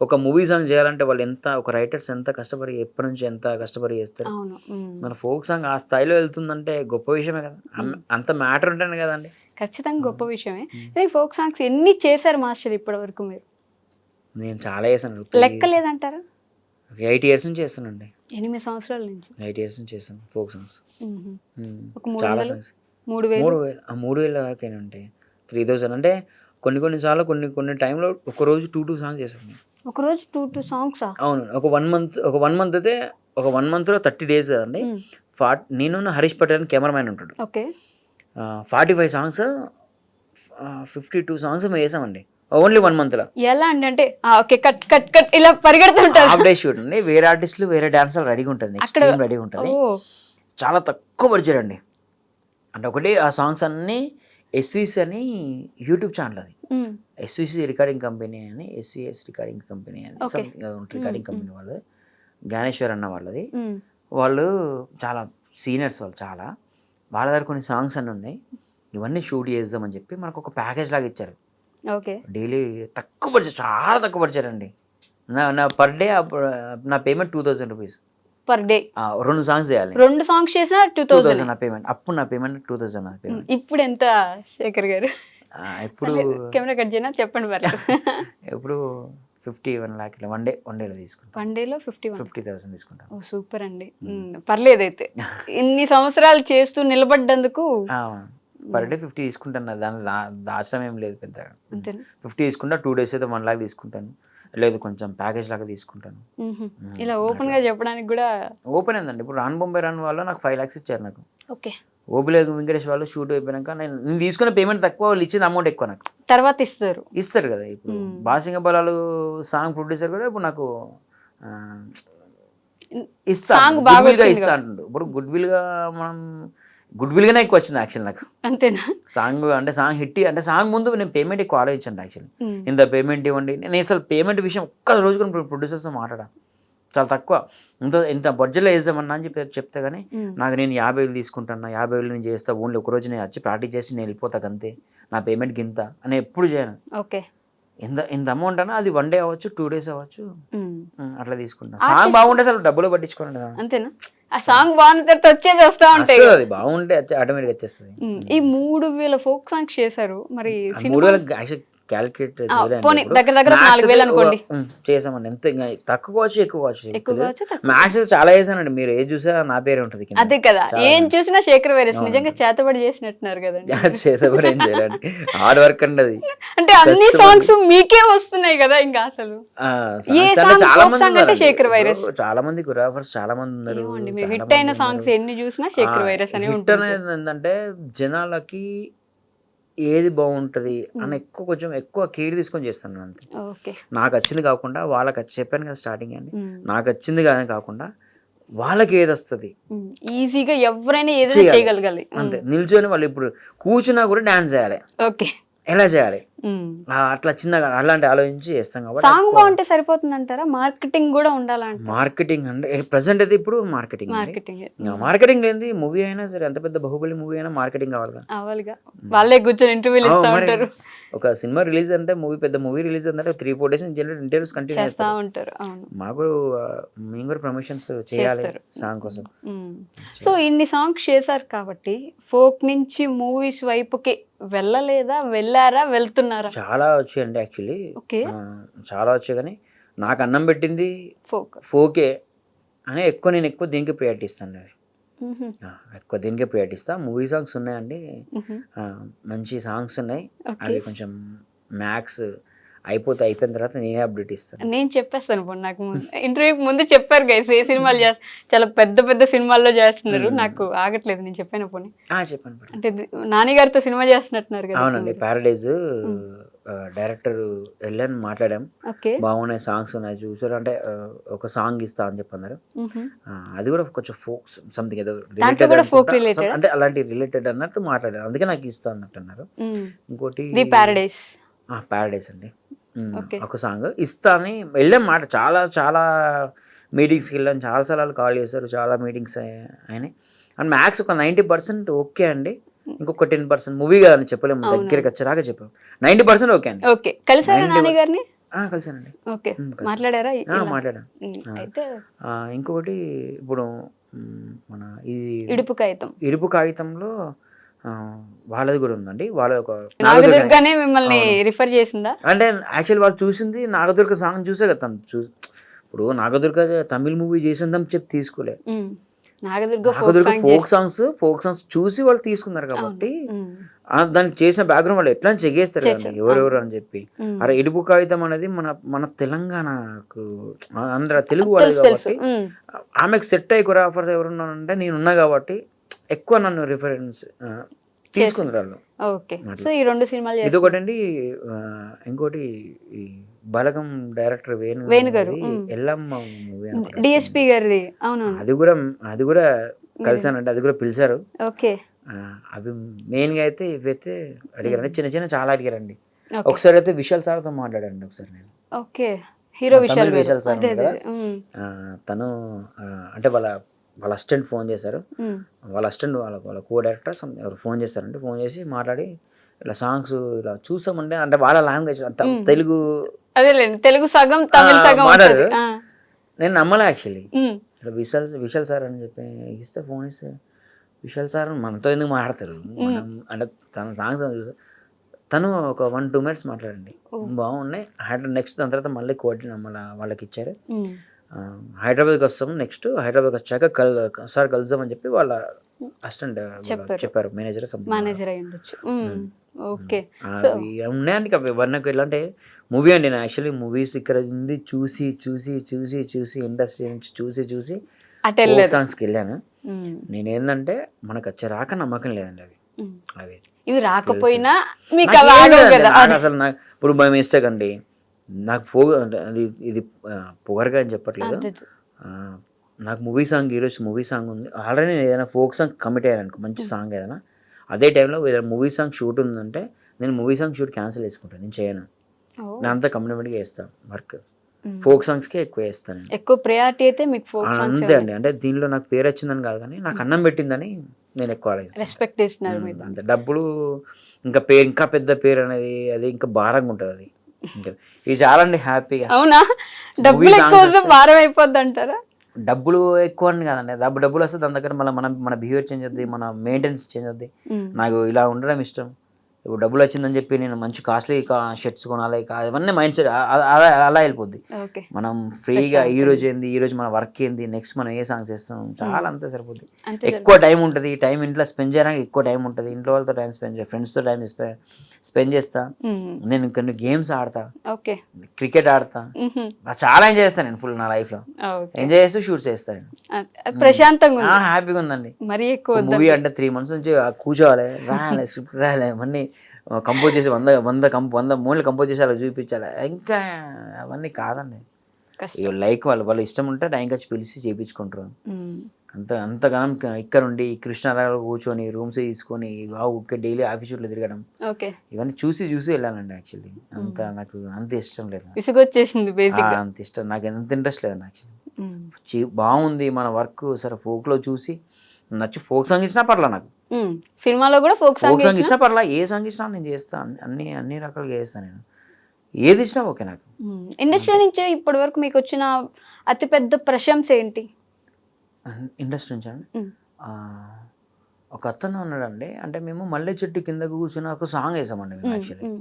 [SPEAKER 3] ఒక మూవీ సాంగ్ చేయాలంటే వాళ్ళు ఎంత, ఒక రైటర్స్ ఎంత కష్టపడి ఎప్పటి నుంచి ఎంత కష్టపడి చేస్తారు. మన ఫోక్ సాంగ్ ఆ స్థాయిలో వెళ్తుందంటే గొప్ప విషయమే కదా, అంత మ్యాటర్ ఉంటాను కదండి.
[SPEAKER 2] ఖచ్చితంగా గొప్ప విషయమే. ఫోక్ సాంగ్స్ ఎన్ని చేశారు మాస్టర్ ఇప్పటి వరకు మీరు?
[SPEAKER 3] నేను చాలా చేశాను,
[SPEAKER 2] లెక్క లేదంటారా?
[SPEAKER 3] 8 years నుంచి చేస్తానండి.
[SPEAKER 2] 8 సంవత్సరాల నుంచి
[SPEAKER 3] 8 years నుంచి చేస్తాను ఫోక్ సాంగ్స్.
[SPEAKER 2] చాలా సాంగ్స్
[SPEAKER 3] 3000 దాకేనంటే 3000 అంటే కొన్ని సార్లు కొన్ని టైంలో ఒక రోజు 2 songs చేశాను.
[SPEAKER 2] ఒక రోజు 2 songs?
[SPEAKER 3] అవును. ఒక 1 month అయితే ఒక 1 monthలో 30 days కదండి. నేను హరీష్ పటేల్ అని కెమెరామ్యాన్ ఉంటాడు. 45 songs 52 songs మేము వేసామండి ఓన్లీ 1 monthలో.
[SPEAKER 2] ఎలా అంటే కట్ ఇలా పరిగెడుతుంటారు.
[SPEAKER 3] హాఫ్ డే షూట్ అండి. వేరే ఆర్టిస్టులు వేరే డాన్సర్లు రెడీగా ఉంటుంది, టీమ్ రెడీగా ఉంటుంది. చాలా తక్కువ బడ్జెట్ అండి. అంటే ఒకటి ఆ సాంగ్స్ అన్నీ ఎస్విసి అని యూట్యూబ్ ఛానల్, అది ఎస్విసి రికార్డింగ్ కంపెనీ అని, ఎస్విఎస్ రికార్డింగ్ కంపెనీ అని సంథింగ్ రికార్డింగ్ కంపెనీ వాళ్ళది, జ్ఞానేశ్వర్ అన్న వాళ్ళది. వాళ్ళు చాలా సీనియర్స్, వాళ్ళు చాలా వాళ్ళ దగ్గర కొన్ని సాంగ్స్ అన్నీ ఉన్నాయి. ఇవన్నీ షూట్ చేద్దామని చెప్పి మనకు ఒక ప్యాకేజ్ లాగా ఇచ్చారు. డైలీ తక్కువ బడ్జెట్, చాలా తక్కువ బడ్జెట్ అండి. నా పర్ డే నా payment 2000 rupees
[SPEAKER 2] per day.
[SPEAKER 3] 2 songs చేయాలి.
[SPEAKER 2] 2 songs చేసినా 2000
[SPEAKER 3] నా పేమెంట్. అప్పుడు నా పేమెంట్ 2000 నా పేమెంట్.
[SPEAKER 2] ఇప్పుడు ఎంత శేఖర్ గారు?
[SPEAKER 3] ఇప్పుడు
[SPEAKER 2] కెమెరా కట్ చేయనా చెప్పండి మరి.
[SPEAKER 3] ఇప్పుడు 51 lakh వన్ డేలో తీసుకుంటాను.
[SPEAKER 2] 1 dayలో
[SPEAKER 3] 50,000 తీసుకుంటాను.
[SPEAKER 2] ఓ సూపర్ అండి. పర్లేదు అయితే ఇన్ని సంవత్సరాలు చేస్తూ నిలబడ్డందుకు
[SPEAKER 3] పర్ డే 50 తీసుకుంటాను, దాని దాచడం ఏం లేదు పెద్దగా.
[SPEAKER 2] అంతేనా?
[SPEAKER 3] 50 తీసుకుంటా, 2 days అయితే 1 lakh తీసుకుంటాను, లేదు కొంచెం ప్యాకేజ్ లాగా తీసుకుంటాను.
[SPEAKER 2] ఇలా ఓపెన్ గా చెప్పడానికి కూడా
[SPEAKER 3] ఓపెన్ ఏందండి, ఇప్పుడు రాన్ బొంబై రన్ వాళ్ళు నాకు 5 lakhs ఇచ్చారు నాకు.
[SPEAKER 2] ఓకే.
[SPEAKER 3] ఓబిలే వెంకటేష్ వాళ్ళు షూట్ అయిపోయాక నేను తీసుకున్న పేమెంట్ తక్కువ, వాళ్ళు ఇచ్చిన అమౌంట్ ఎక్కువ నాకు
[SPEAKER 2] తర్వాత ఇస్తారు
[SPEAKER 3] కదా. ఇప్పుడు బాసింగ బలాలు సాంగ్ ప్రొడ్యూసర్ కూడా ఇప్పుడు నాకు ఇస్తా, గుడ్ విల్ గా ఇస్తా అంటుండు. ఇప్పుడు గుడ్ విల్ గా మనం గుడ్ విల్ గానే ఎక్కువ వచ్చింది యాక్చువల్ నాకు.
[SPEAKER 2] అంతేనా?
[SPEAKER 3] సాంగ్ అంటే సాంగ్ హిట్ అంటే సాంగ్ ముందు నేను పేమెంట్ ఎక్కువ ఆలోచించండి యాక్చువల్లీ. ఇంత పేమెంట్ ఇవ్వండి, నేను అసలు పేమెంట్ విషయం ఒక్క రోజు కూడా ప్రొడ్యూసర్స్తో మాట్లాడా, చాలా తక్కువ. ఇంత బడ్జెట్లో వేద్దామన్నా అని చెప్తే కానీ నాకు నేను 50,000 తీసుకుంటాను, 50,000 నేను చేస్తా, ఓన్లీ ఒక రోజు నేను వచ్చి ప్రాక్టీస్ చేసి నేను వెళ్ళిపోతాను అంతే, నా పేమెంట్ గింత అని ఎప్పుడు చేయను.
[SPEAKER 2] ఓకే.
[SPEAKER 3] ఎంత అమౌంట్ అన్నా అది 1 day అవ్వచ్చు, 2 days అవ్వచ్చు, అట్లా తీసుకుంటాను. సాంగ్ బాగుంటే అసలు డబ్బులు పట్టించుకోండి.
[SPEAKER 2] అంతేనా? ఆ సాంగ్ బాగుంటే వచ్చేది వస్తా ఉంటాయి,
[SPEAKER 3] అది బాగుంటే ఆటోమేటిక్ వచ్చేస్తుంది.
[SPEAKER 2] ఈ 3,000 ఫోక్ సాంగ్స్ చేశారు మరి
[SPEAKER 3] 3,000 క్యాలిక్యులేట్
[SPEAKER 2] దగ్గర 4,000 అనుకోండి
[SPEAKER 3] చేసామండి. ఎంత తక్కువ కావచ్చు ఎక్కువ కావచ్చు, మ్యాథ్స్ చాలా చేశానండి. మీరు ఏది చూసా నా పేరే ఉంటుంది.
[SPEAKER 2] అదే కదా, ఏం చూసినా శేఖర్ వైరస్ నిజంగా చేతబడి చేసినట్టున్నారు కదండి.
[SPEAKER 3] చేతబడి ఏం చేయాలండి, హార్డ్ వర్క్ అండి అది.
[SPEAKER 2] అంటే అన్ని సాంగ్స్ మీకే వస్తున్నాయి కదా, ఇంకా అసలు
[SPEAKER 3] చాలా మంది
[SPEAKER 2] అంటే శేఖర్ వైరస్,
[SPEAKER 3] చాలా మంది కొరియోగ్రాఫర్స్ చాలా మంది ఉన్నారు.
[SPEAKER 2] హిట్ అయిన సాంగ్స్ ఎన్ని చూసినా శేఖర్ వైరస్ అని ఉంటుంది.
[SPEAKER 3] ఏంటంటే జనాలకి ఏది బాగుంటుంది అని కొంచెం ఎక్కువ కేర్ తీసుకొని చేస్తాను అంతే. నాకు వచ్చింది కాకుండా వాళ్ళకి చెప్పాను కదా స్టార్టింగ్ అండి, నాకు వచ్చింది కానీ కాకుండా వాళ్ళకి ఏది వస్తుంది
[SPEAKER 2] ఈజీగా ఎవరైనా ఏదైనా చేయగలగాలి
[SPEAKER 3] అంతే. నిల్చొని వాళ్ళు ఇప్పుడు కూర్చున్నా కూడా డాన్స్ చేయాలి,
[SPEAKER 2] ఓకే,
[SPEAKER 3] ఎలా చేయాలి అట్లా చిన్నగా అలాంటి ఆలోచించి చేస్తాం కాబట్టి.
[SPEAKER 2] సాంగ్ బాగుంటే సరిపోతుంది అంటారా? మార్కెటింగ్ కూడా ఉండాలంట.
[SPEAKER 3] మార్కెటింగ్ అంటే ప్రెసెంట్ అయితే ఇప్పుడు మార్కెటింగ్ లేని మూవీ అయినా సరే, ఎంత పెద్ద బాహుబలి మూవీ అయినా మార్కెటింగ్
[SPEAKER 2] కావాలిగా. వాళ్ళే కూర్చొని ఇంటర్వ్యూలు ఇస్తా ఉంటారు.
[SPEAKER 3] ఒక సినిమా రిలీజ్ అంటే పెద్ద మూవీ రిలీజ్ అంటే 3-4 days ఇంటర్వ్యూస్ కంటిన్యూ చేస్తా
[SPEAKER 2] ఉంటారు.
[SPEAKER 3] మాకు మేము కూడా ప్రమోషన్స్ చేయాలి సాంగ్ కోసం.
[SPEAKER 2] సో ఇన్ని సాంగ్స్ చేశారు కాబట్టి ఫోక్ నుంచి మూవీస్ వైపుకి వెళ్ళారా, వెళ్తున్నారా?
[SPEAKER 3] చాలా వచ్చాయండి యాక్చువల్లీ, చాలా వచ్చాయి. కానీ నాకు అన్నం పెట్టింది ఫోకే అని నేను ఎక్కువ దీనికి ప్రియారిటీ ఇస్తాను. ఎక్కువ దీనికే ప్రియారిటీ ఇస్తా. మూవీ సాంగ్స్ ఉన్నాయండి, మంచి సాంగ్స్ ఉన్నాయి. అవి కొంచెం మ్యాక్స్ అయిపోయిన తర్వాత నేనే అప్డేట్ ఇస్తాను.
[SPEAKER 2] నేను చెప్పేస్తాను. నాకు ఇంటర్వ్యూకి ముందు చెప్పారు గైస్, ఏ సినిమాలు చాలా పెద్ద సినిమాల్లో చేస్తున్నారు, నాకు ఆగట్లేదు. నేను చెప్పాను పోనీ
[SPEAKER 3] చెప్పాను.
[SPEAKER 2] అంటే నాని గారితో సినిమా చేస్తున్నట్టున్నారు కదా.
[SPEAKER 3] అవునండి, ప్యారడైజ్ డైరెక్టర్ వెళ్ళని మాట్లాడాం, బాగున్నాయి సాంగ్స్ ఉన్నాయి చూసారు అంటే ఒక సాంగ్ ఇస్తా అని చెప్పన్నారు. అది కూడా కొంచెం ఫోక్ సంథింగ్ ఏదో రిలేటెడ్ అంటే అలాంటి రిలేటెడ్ అన్నట్టు మాట్లాడారు, అందుకే నాకు ఇస్తా అన్నట్టు అన్నారు. ఇంకోటి ప్యారడైజ్ అండి, ఒక సాంగ్ ఇస్తా అని వెళ్ళాం మాట. చాలా మీటింగ్స్కి వెళ్ళాం, చాలా సార్లు కాల్ చేశారు, చాలా మీటింగ్స్ అయినాయి. అండ్ మ్యాక్స్ ఒక 90% ఓకే అండి, ఇంకొక 10% మూవీ కదా అని చెప్పలేము, దగ్గరికి వచ్చేలాగా చెప్పాము. 90% ఓకే అండి. కలిసానండి, మాట్లాడాను. ఇంకొకటి ఇప్పుడు మన ఈ ఇరుపు కాగితంలో వాళ్ళది కూడా ఉందండి. వాళ్ళ ఒక
[SPEAKER 2] నాగదుర్గనే మిమ్మల్ని రిఫర్ చేసిందా?
[SPEAKER 3] అంటే యాక్చువల్ వాళ్ళు చూసింది నాగదుర్గ సాంగ్ చూసే కదా తను ఇప్పుడు నాగదుర్గ తమిళ్ మూవీ చేసిందని చెప్పి తీసుకోలే, నాగదుర్గ ఫోక్ సాంగ్స్ చూసి వాళ్ళు తీసుకున్నారు కాబట్టి దానికి చేసిన బ్యాక్గ్రౌండ్ వాళ్ళు ఎట్లా చెక్ చేస్తారు కదండి ఎవరెవరు అని చెప్పి. అరే ఇడుపు కాగితం అనేది మన తెలంగాణకు ఆంధ్ర తెలుగు వాళ్ళు కాబట్టి ఆమెకు సెట్ అయ్యి కొరియోగ్రాఫర్ ఎవరున్నానంటే నేనున్నా కాబట్టి ఎక్కువ నన్ను రిఫరెన్స్ తీసుకుంది వాళ్ళు. ఇదొకటి అండి. ఇంకోటి బలగం డైరెక్టర్ వేణు గారు ఎల్లమ్మ మూవీ
[SPEAKER 2] డిఎస్పీ గారిది,
[SPEAKER 3] అది కూడా కలిసానండి, అది కూడా పిలిచారు. అవి మెయిన్ గా అయితే ఇవైతే అడిగారండి, చిన్న చాలా అడిగారండి. ఒకసారి అయితే విశాల్ సార్ తో మాట్లాడండి ఒకసారి నేను. విశాల్ సార్ తను అంటే వాళ్ళ అసిస్టెంట్ ఫోన్ చేశారు, వాళ్ళ అసిస్టెంట్ వాళ్ళ కో డైరెక్టర్ ఎవరు ఫోన్ చేస్తారంటే, ఫోన్ చేసి మాట్లాడి ఇలా సాంగ్స్ ఇలా చూసామంటే అంటే వాళ్ళ లాంగ్వేజ్
[SPEAKER 2] తెలుగు సగం తమిళ సగం
[SPEAKER 3] మాట్లాడారు. నేను నమ్మలే యాక్చువల్లీ. విశాల్ సార్ అని చెప్పి ఇస్తే ఫోన్ ఇస్తే విశాల్ సార్ మనతో ఎందుకు మాట్లాడతారు అంటే తన సాంగ్స్ చూస్తే తను ఒక 1-2 minutes మాట్లాడండి, బాగున్నాయి. నెక్స్ట్ దాని తర్వాత మళ్ళీ కోఆర్డినేటర్ వాళ్ళకి ఇచ్చారు. హైదరాబాద్కి వస్తాం, నెక్స్ట్ హైదరాబాద్కి వచ్చాక సార్ కలుద్దాం అని చెప్పి వాళ్ళ అసిస్టెంట్
[SPEAKER 2] చెప్పారు.
[SPEAKER 3] చెప్పారు మేనేజర్
[SPEAKER 2] మేనేజర్ అయి ఉండొచ్చు. ఓకే.
[SPEAKER 3] అవి ఉన్నాయండి అవి నాకు ఎలా అంటే మూవీ అండి నేను యాక్చువల్లీ మూవీస్ ఇక్కడ ఉంది చూసి చూసి చూసి చూసి ఇండస్ట్రీ నుంచి చూసి చూసి
[SPEAKER 2] అటు
[SPEAKER 3] ఫోక్
[SPEAKER 2] వెళ్ళారు.
[SPEAKER 3] సాంగ్స్కి వెళ్ళాను. నేను ఏంటంటే మనకు వచ్చే రాక నమ్మకం లేదండి అవి అవి
[SPEAKER 2] ఇవి రాకపోయినా మీకు
[SPEAKER 3] నాకు
[SPEAKER 2] అవి
[SPEAKER 3] ఏం
[SPEAKER 2] ఆగవు
[SPEAKER 3] లేదండి,
[SPEAKER 2] కదా.
[SPEAKER 3] నాకు అసలు నాకు ఇప్పుడు బై మిస్టేక్ అండి నాకు ఫోక్ అది ఇది పొగరగా అని చెప్పట్లేదు.
[SPEAKER 2] అదే.
[SPEAKER 3] ఆ, నాకు మూవీ సాంగ్ ఈరోజు మూవీ సాంగ్ ఉంది ఆల్రెడీ నేను ఏదైనా ఫోక్ సాంగ్ కమిట్ అయ్యాను అనుకో మంచి సాంగ్ ఏదైనా అదే టైంలో ఏదైనా మూవీ సాంగ్ షూట్ ఉందంటే నేను మూవీ సాంగ్ షూట్ క్యాన్సిల్ చేసుకుంటాను. నేను చేయను,
[SPEAKER 2] ఓ.
[SPEAKER 3] నేను అంతా కమిట్మెంట్గా చేస్తాను వర్క్. ఫోక్ సాంగ్స్కే ఎక్కువ చేస్తాను నేను.
[SPEAKER 2] ఎక్కువ ప్రయారిటీ అయితే మీకు ఫోక్ సాంగ్స్
[SPEAKER 3] అంతే అండి, అంటే దీనిలో నాకు పేరు వచ్చిందని కాదు కానీ నాకు అన్నం పెట్టిందని నేను ఎక్కువ ఆలోచిస్తాను.
[SPEAKER 2] రెస్పెక్ట్ ఇస్తున్నారు మీద.
[SPEAKER 3] అంతే డబ్బులు ఇంకా పేరు ఇంకా పెద్ద పేరు అనేది అది ఇంకా భారంగా ఉంటుంది అది. ఇంకా ఇది చాలా అండి హ్యాపీగా.
[SPEAKER 2] అవునా, డబ్బులు ఎక్కువ వస్తే భారం అయిపోద్ది అంటారా?
[SPEAKER 3] డబ్బులు ఎక్కువ అని కాదండి, డబ్బులు వస్తే దాని దగ్గర మళ్ళీ మన బిహేవియర్ చేంజ్ అవుద్ది, మన మెయింటెనెన్స్ చేంజ్ అవుద్ది. నాకు ఇలా ఉండడం ఇష్టం. ఇప్పుడు డబ్బులు వచ్చిందని చెప్పి నేను మంచి కాస్ట్లీ షర్ట్స్ కొనాలి ఇవన్నీ మైండ్ సెట్ అలా వెళ్ళిపోద్ది.
[SPEAKER 2] ఓకే.
[SPEAKER 3] మనం ఫ్రీగా ఈ రోజు ఏంది, ఈ రోజు మన వర్క్ ఏంది, నెక్స్ట్ మనం ఏ సాంగ్స్ చేస్తాం చాలా అంతే సరిపోద్ది. ఎక్కువ టైం ఉంటుంది, టైం ఇంట్లో స్పెండ్ చేయడానికి ఎక్కువ టైం ఉంటుంది. ఇంట్లో వాళ్ళతో టైం స్పెండ్ చేయ ఫ్రెండ్స్తో టైం స్పెండ్ చేస్తా. నేను కొన్ని గేమ్స్ ఆడతా,
[SPEAKER 2] ఓకే,
[SPEAKER 3] క్రికెట్ ఆడతా, చాలా ఎంజాయ్ చేస్తాను నేను ఫుల్ నా లైఫ్లో. ఎంజాయ్ చేస్తూ షూట్స్ చేస్తాను నేను.
[SPEAKER 2] ప్రశాంతంగా
[SPEAKER 3] హ్యాపీగా ఉందండి.
[SPEAKER 2] మరీ ఎక్కువ
[SPEAKER 3] మూవీ అంటే 3 months నుంచి కూర్చోవాలి, రాయాలి, స్క్రిప్ట్ రాయాలి, అవన్నీ కంపోజ్ చేసి 100 మూలలు కంపోజ్ చేసి అలా చూపించాలి. ఇంకా అవన్నీ కాదండి. లైక్ వాళ్ళు ఇష్టం ఉంటే టైం వచ్చి పిలిచి చేయించుకుంటారు. అంతగానం ఇక్కడ నుండి కృష్ణారావు కూర్చొని రూమ్స్ తీసుకొని డైలీ ఆఫీస్ షూట్లు తిరగడం ఇవన్నీ చూసి వెళ్ళాలండి. యాక్చువల్లీ నాకు అంత ఇష్టం లేదు,
[SPEAKER 2] విసుగొచ్చేసింది బేసిక్గా.
[SPEAKER 3] అంత ఇష్టం నాకు ఎంత ఇంట్రెస్ట్ లేదండి యాక్చువల్లీ. బాగుంది మన వర్క్ సరే ఫోక్లో చూసి నచ్చి ఫోక్ సాంగ్ ఇచ్చినా పర్లా, నాకు
[SPEAKER 2] సినిమాలో కూడా ఫోక్
[SPEAKER 3] సాంగ్ ఇచ్చినా పర్లా, ఏ సాంగ్ ఇచ్చినా నేను చేస్తాను, అన్ని రకాలుగా చేస్తాను నేను, ఏది ఇచ్చినా ఓకే నాకు.
[SPEAKER 2] ఇండస్ట్రీ నుంచి ఇప్పటి వరకు మీకు వచ్చిన అతిపెద్ద ప్రశంస ఏంటి?
[SPEAKER 3] ఇండస్ట్రీ నుంచి అండి ఒక అతను ఉన్నాడండి, అంటే మేము మల్లె చెట్టు కింద కూర్చొని ఒక సాంగ్ వేసామండి మేము యాక్చువల్లీ.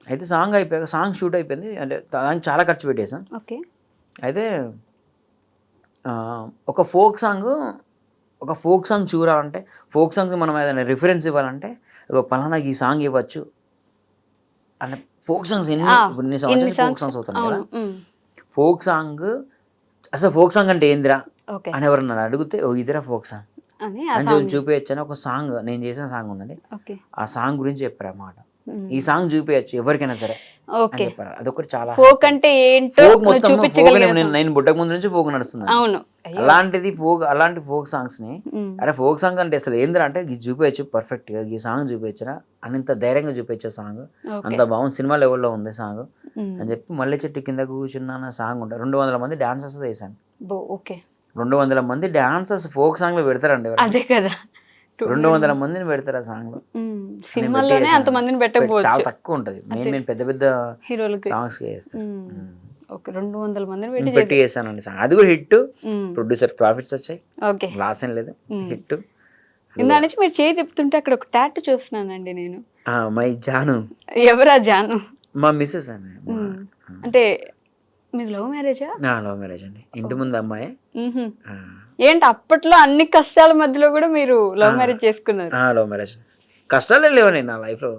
[SPEAKER 3] అయితే సాంగ్ అయిపోయాక సాంగ్ షూట్ అయిపోయింది, అంటే దానికి చాలా ఖర్చు పెట్టేసాం.
[SPEAKER 2] ఓకే.
[SPEAKER 3] అయితే ఒక ఫోక్ సాంగ్ చూడాలంటే ఫోక్ సాంగ్ మనం ఏదైనా రిఫరెన్స్ ఇవ్వాలంటే పలానా ఈ సాంగ్ ఇవ్వచ్చు అంటే ఫోక్ సాంగ్స్ ఎన్ని సంవత్సరాలు ఫోక్ సాంగ్స్ అవుతున్నాయి కదా. ఫోక్ సాంగ్ అసలు ఫోక్ సాంగ్ అంటే ఏందిరా అని ఎవరన్నా అడిగితే ఓ ఇదిరా ఫోక్ సాంగ్ అని చూపించచ్చు. ఒక సాంగ్ నేను చేసిన సాంగ్ ఉందండి, ఆ సాంగ్ గురించి చెప్పారు అన్నమాట. ఈ సాంగ్ చూపించచ్చు ఎవరికైనా సరే అని చెప్పారు. అదొకటి చాలా
[SPEAKER 2] ఫోక్ అంటే ఏంటో
[SPEAKER 3] మొత్తం నేను పుట్టక ముందు నుంచి ఫోక్ నడుస్తుంది. అలాంటి ఫోక్ సాంగ్స్ ని అరే ఫోక్ సాంగ్ అంటే అసలు ఏంద్రా అంటే ఇది చూపించచ్చు పర్ఫెక్ట్ గా, ఈ సాంగ్ చూపించరా అని ఇంత ధైర్యంగా చూపించే సాంగ్, అంత బాగుంది, సినిమా లెవెల్లో ఉంది సాంగ్ అని చెప్పి మల్లె చెట్టు కింద కూర్చున్న సాంగ్ ఉంటుంది. 200 మంది డాన్సర్స్ వేసాను. 200 మంది డాన్సర్స్ ఫోక్ సాంగ్ లో పెడతారండి, 200 మందిని పెడతారు ఆ సాంగ్ లో.
[SPEAKER 2] సినిమాలోనే అంత మందిని పెట్టకపోవచ్చు,
[SPEAKER 3] చాలా తక్కువ ఉంటది. నేను పెద్ద హీరోలకి సాంగ్స్ చేస్తాను.
[SPEAKER 2] 200 మందిని
[SPEAKER 3] పెట్టి చేశానండి సాంగ్, అది కూడా హిట్. ప్రొడ్యూసర్ ప్రాఫిట్స్ వచ్చాయి, లాస్ ఏం లేదు, హిట్.
[SPEAKER 2] ఇందా నుంచి మీరు చేయి చెప్తుంటే అక్కడ ఒక టాటూ చూస్తున్నానండి నేను.
[SPEAKER 3] మై జాను.
[SPEAKER 2] ఎవరా జాను?
[SPEAKER 3] మా మిస్సెస్ అండి.
[SPEAKER 2] అంటే మీది లవ్ మ్యారేజా?
[SPEAKER 3] లవ్ మ్యారేజ్ అండి, ఇంటి ముందు అమ్మాయి.
[SPEAKER 2] ఏంటి అప్పట్లో అన్ని కష్టాల మధ్యలో కూడా మీరు లవ్ మ్యారేజ్ చేసుకున్నారు?
[SPEAKER 3] Love marriage. కష్టాలే లేవండి నా లైఫ్లో.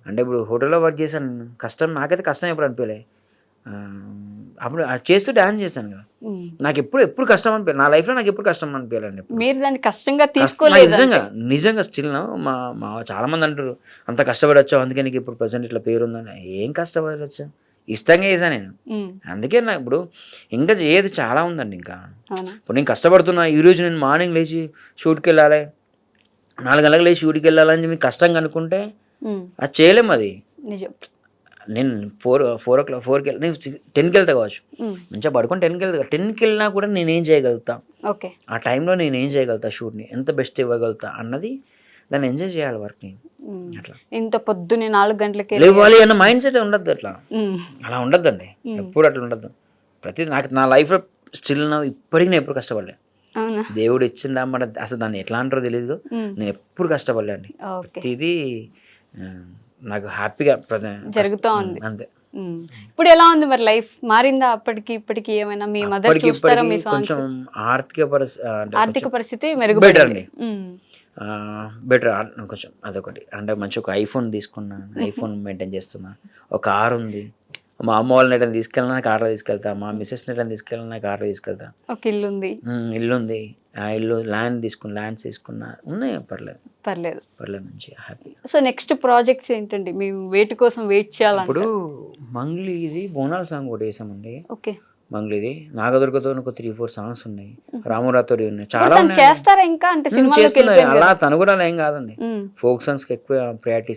[SPEAKER 3] అంటే ఇప్పుడు హోటల్లో వర్క్ చేశాను, కష్టం నాకైతే కష్టం ఎప్పుడు అనిపించలే. అప్పుడు చేస్తూ డాన్స్ చేశాను కదా, నాకు ఎప్పుడు కష్టం అనిపించలేదు నా లైఫ్లో, నాకు ఎప్పుడు కష్టం అనిపించాలండి.
[SPEAKER 2] మీరు దాన్ని కష్టంగా తీసుకోలేదు?
[SPEAKER 3] నిజంగా స్టిల్ మా చాలా మంది అంటారు అంత కష్టపడొచ్చు అందుకే నీకు ఇప్పుడు ప్రజెంట్ ఇట్లా పేరు ఉందని. ఏం కష్టపడవచ్చు, ఇష్టంగా చేశాను నేను. అందుకే నాకు ఇప్పుడు ఇంకా ఏది చాలా ఉందండి. ఇంకా ఇప్పుడు నేను కష్టపడుతున్నా, ఈరోజు నేను మార్నింగ్ లేచి షూట్కి వెళ్ళాలి, 4 గంటలకు లేచి షూట్కి వెళ్ళాలని మీకు కష్టంగా అనుకుంటే అది చేయలేము. అది నేను 4కి వెళ్ళి నేను 10కి వెళ్తా కావచ్చు, మంచిగా పడుకొని 10కి వెళ్ళినా కూడా నేనేం చేయగలుగుతా, ఆ టైంలో నేనేం చేయగలుగుతా, షూట్ని ఎంత బెస్ట్ ఇవ్వగలుగుతా అన్నది దాన్ని ఎంజాయ్ చేయాలి వర్క్ని. అట్లా
[SPEAKER 2] ఇంత పొద్దున్నే 4 గంటలకి
[SPEAKER 3] లేవాలి అన్న మైండ్ సెట్ ఉండద్దు, అలా ఉండద్దండి, ఎప్పుడు అట్లా ఉండద్దు. నాకు నా లైఫ్లో స్టిల్ ఇప్పటికీ నేను ఎప్పుడు కష్టపడలే. దేవుడు ఇచ్చిందా మన అసలు దాన్ని ఎట్లా అంటారో తెలియదు, నేను ఎప్పుడు కష్టపడలే అండి. ప్రతిదీ నాకు హ్యాపీగా
[SPEAKER 2] జరుగుతూ ఉంది
[SPEAKER 3] అంతే.
[SPEAKER 2] ఇప్పుడు ఎలా ఉంది మరి లైఫ్ మారిందా అప్పటికి ఇప్పటికి ఏమైనా మీ మదర్
[SPEAKER 3] ఇప్పటికి
[SPEAKER 2] చూస్తారా మీ సాంగ్స్
[SPEAKER 3] కొంచెం ఆర్థిక
[SPEAKER 2] ఆర్థిక పరిస్థితి
[SPEAKER 3] బెటర్
[SPEAKER 2] మెరుగుపడింది
[SPEAKER 3] అండి, బెటర్ కొంచెం అదొకటి. అంటే మంచి ఒక ఐఫోన్ తీసుకున్నా, ఐఫోన్ మెయింటైన్ చేస్తున్నా, ఒక కార్ ఉంది. మా అమ్మ వాళ్ళని ఎటైనా తీసుకెళ్ళినా కార్లో తీసుకెళ్తా, మా మిస్సెస్ని ఎటైనా తీసుకెళ్ళినా కార్లో తీసుకెళ్తా.
[SPEAKER 2] ఒక ఇల్లు ఉంది,
[SPEAKER 3] ఇల్లు ఉంది, ఆ ఇల్లు ల్యాండ్స్ తీసుకున్నా, ఉన్నాయి. పర్లేదు మంచిగా హ్యాపీ.
[SPEAKER 2] సో నెక్స్ట్ ప్రాజెక్ట్స్ ఏంటండి మేము వేటి కోసం వెయిట్ చేయాలంటే?
[SPEAKER 3] ఇప్పుడు మంగ్లీ ఇది బోనాల సాంగ్ ఒకటి వేసామండి.
[SPEAKER 2] ఓకే,
[SPEAKER 3] మంగ్లీది నాగదుర్గతో ఒక 3-4 సాంగ్స్ ఉన్నాయి, రామురాతోడి ఉన్నాయి, చాలా
[SPEAKER 2] తను
[SPEAKER 3] ఉన్నాయి.
[SPEAKER 2] చేస్తారా ఇంకా అంటే సినిమాలోకి
[SPEAKER 3] చేస్తున్నారు
[SPEAKER 2] వెళ్ళిపోయింది
[SPEAKER 3] అలా,
[SPEAKER 2] కదా?
[SPEAKER 3] తను కూడా అలా ఏం కాదండి.
[SPEAKER 2] ఉమ్.
[SPEAKER 3] ఫోక్ సాంగ్స్కి ఎక్కువ ప్రయారిటీ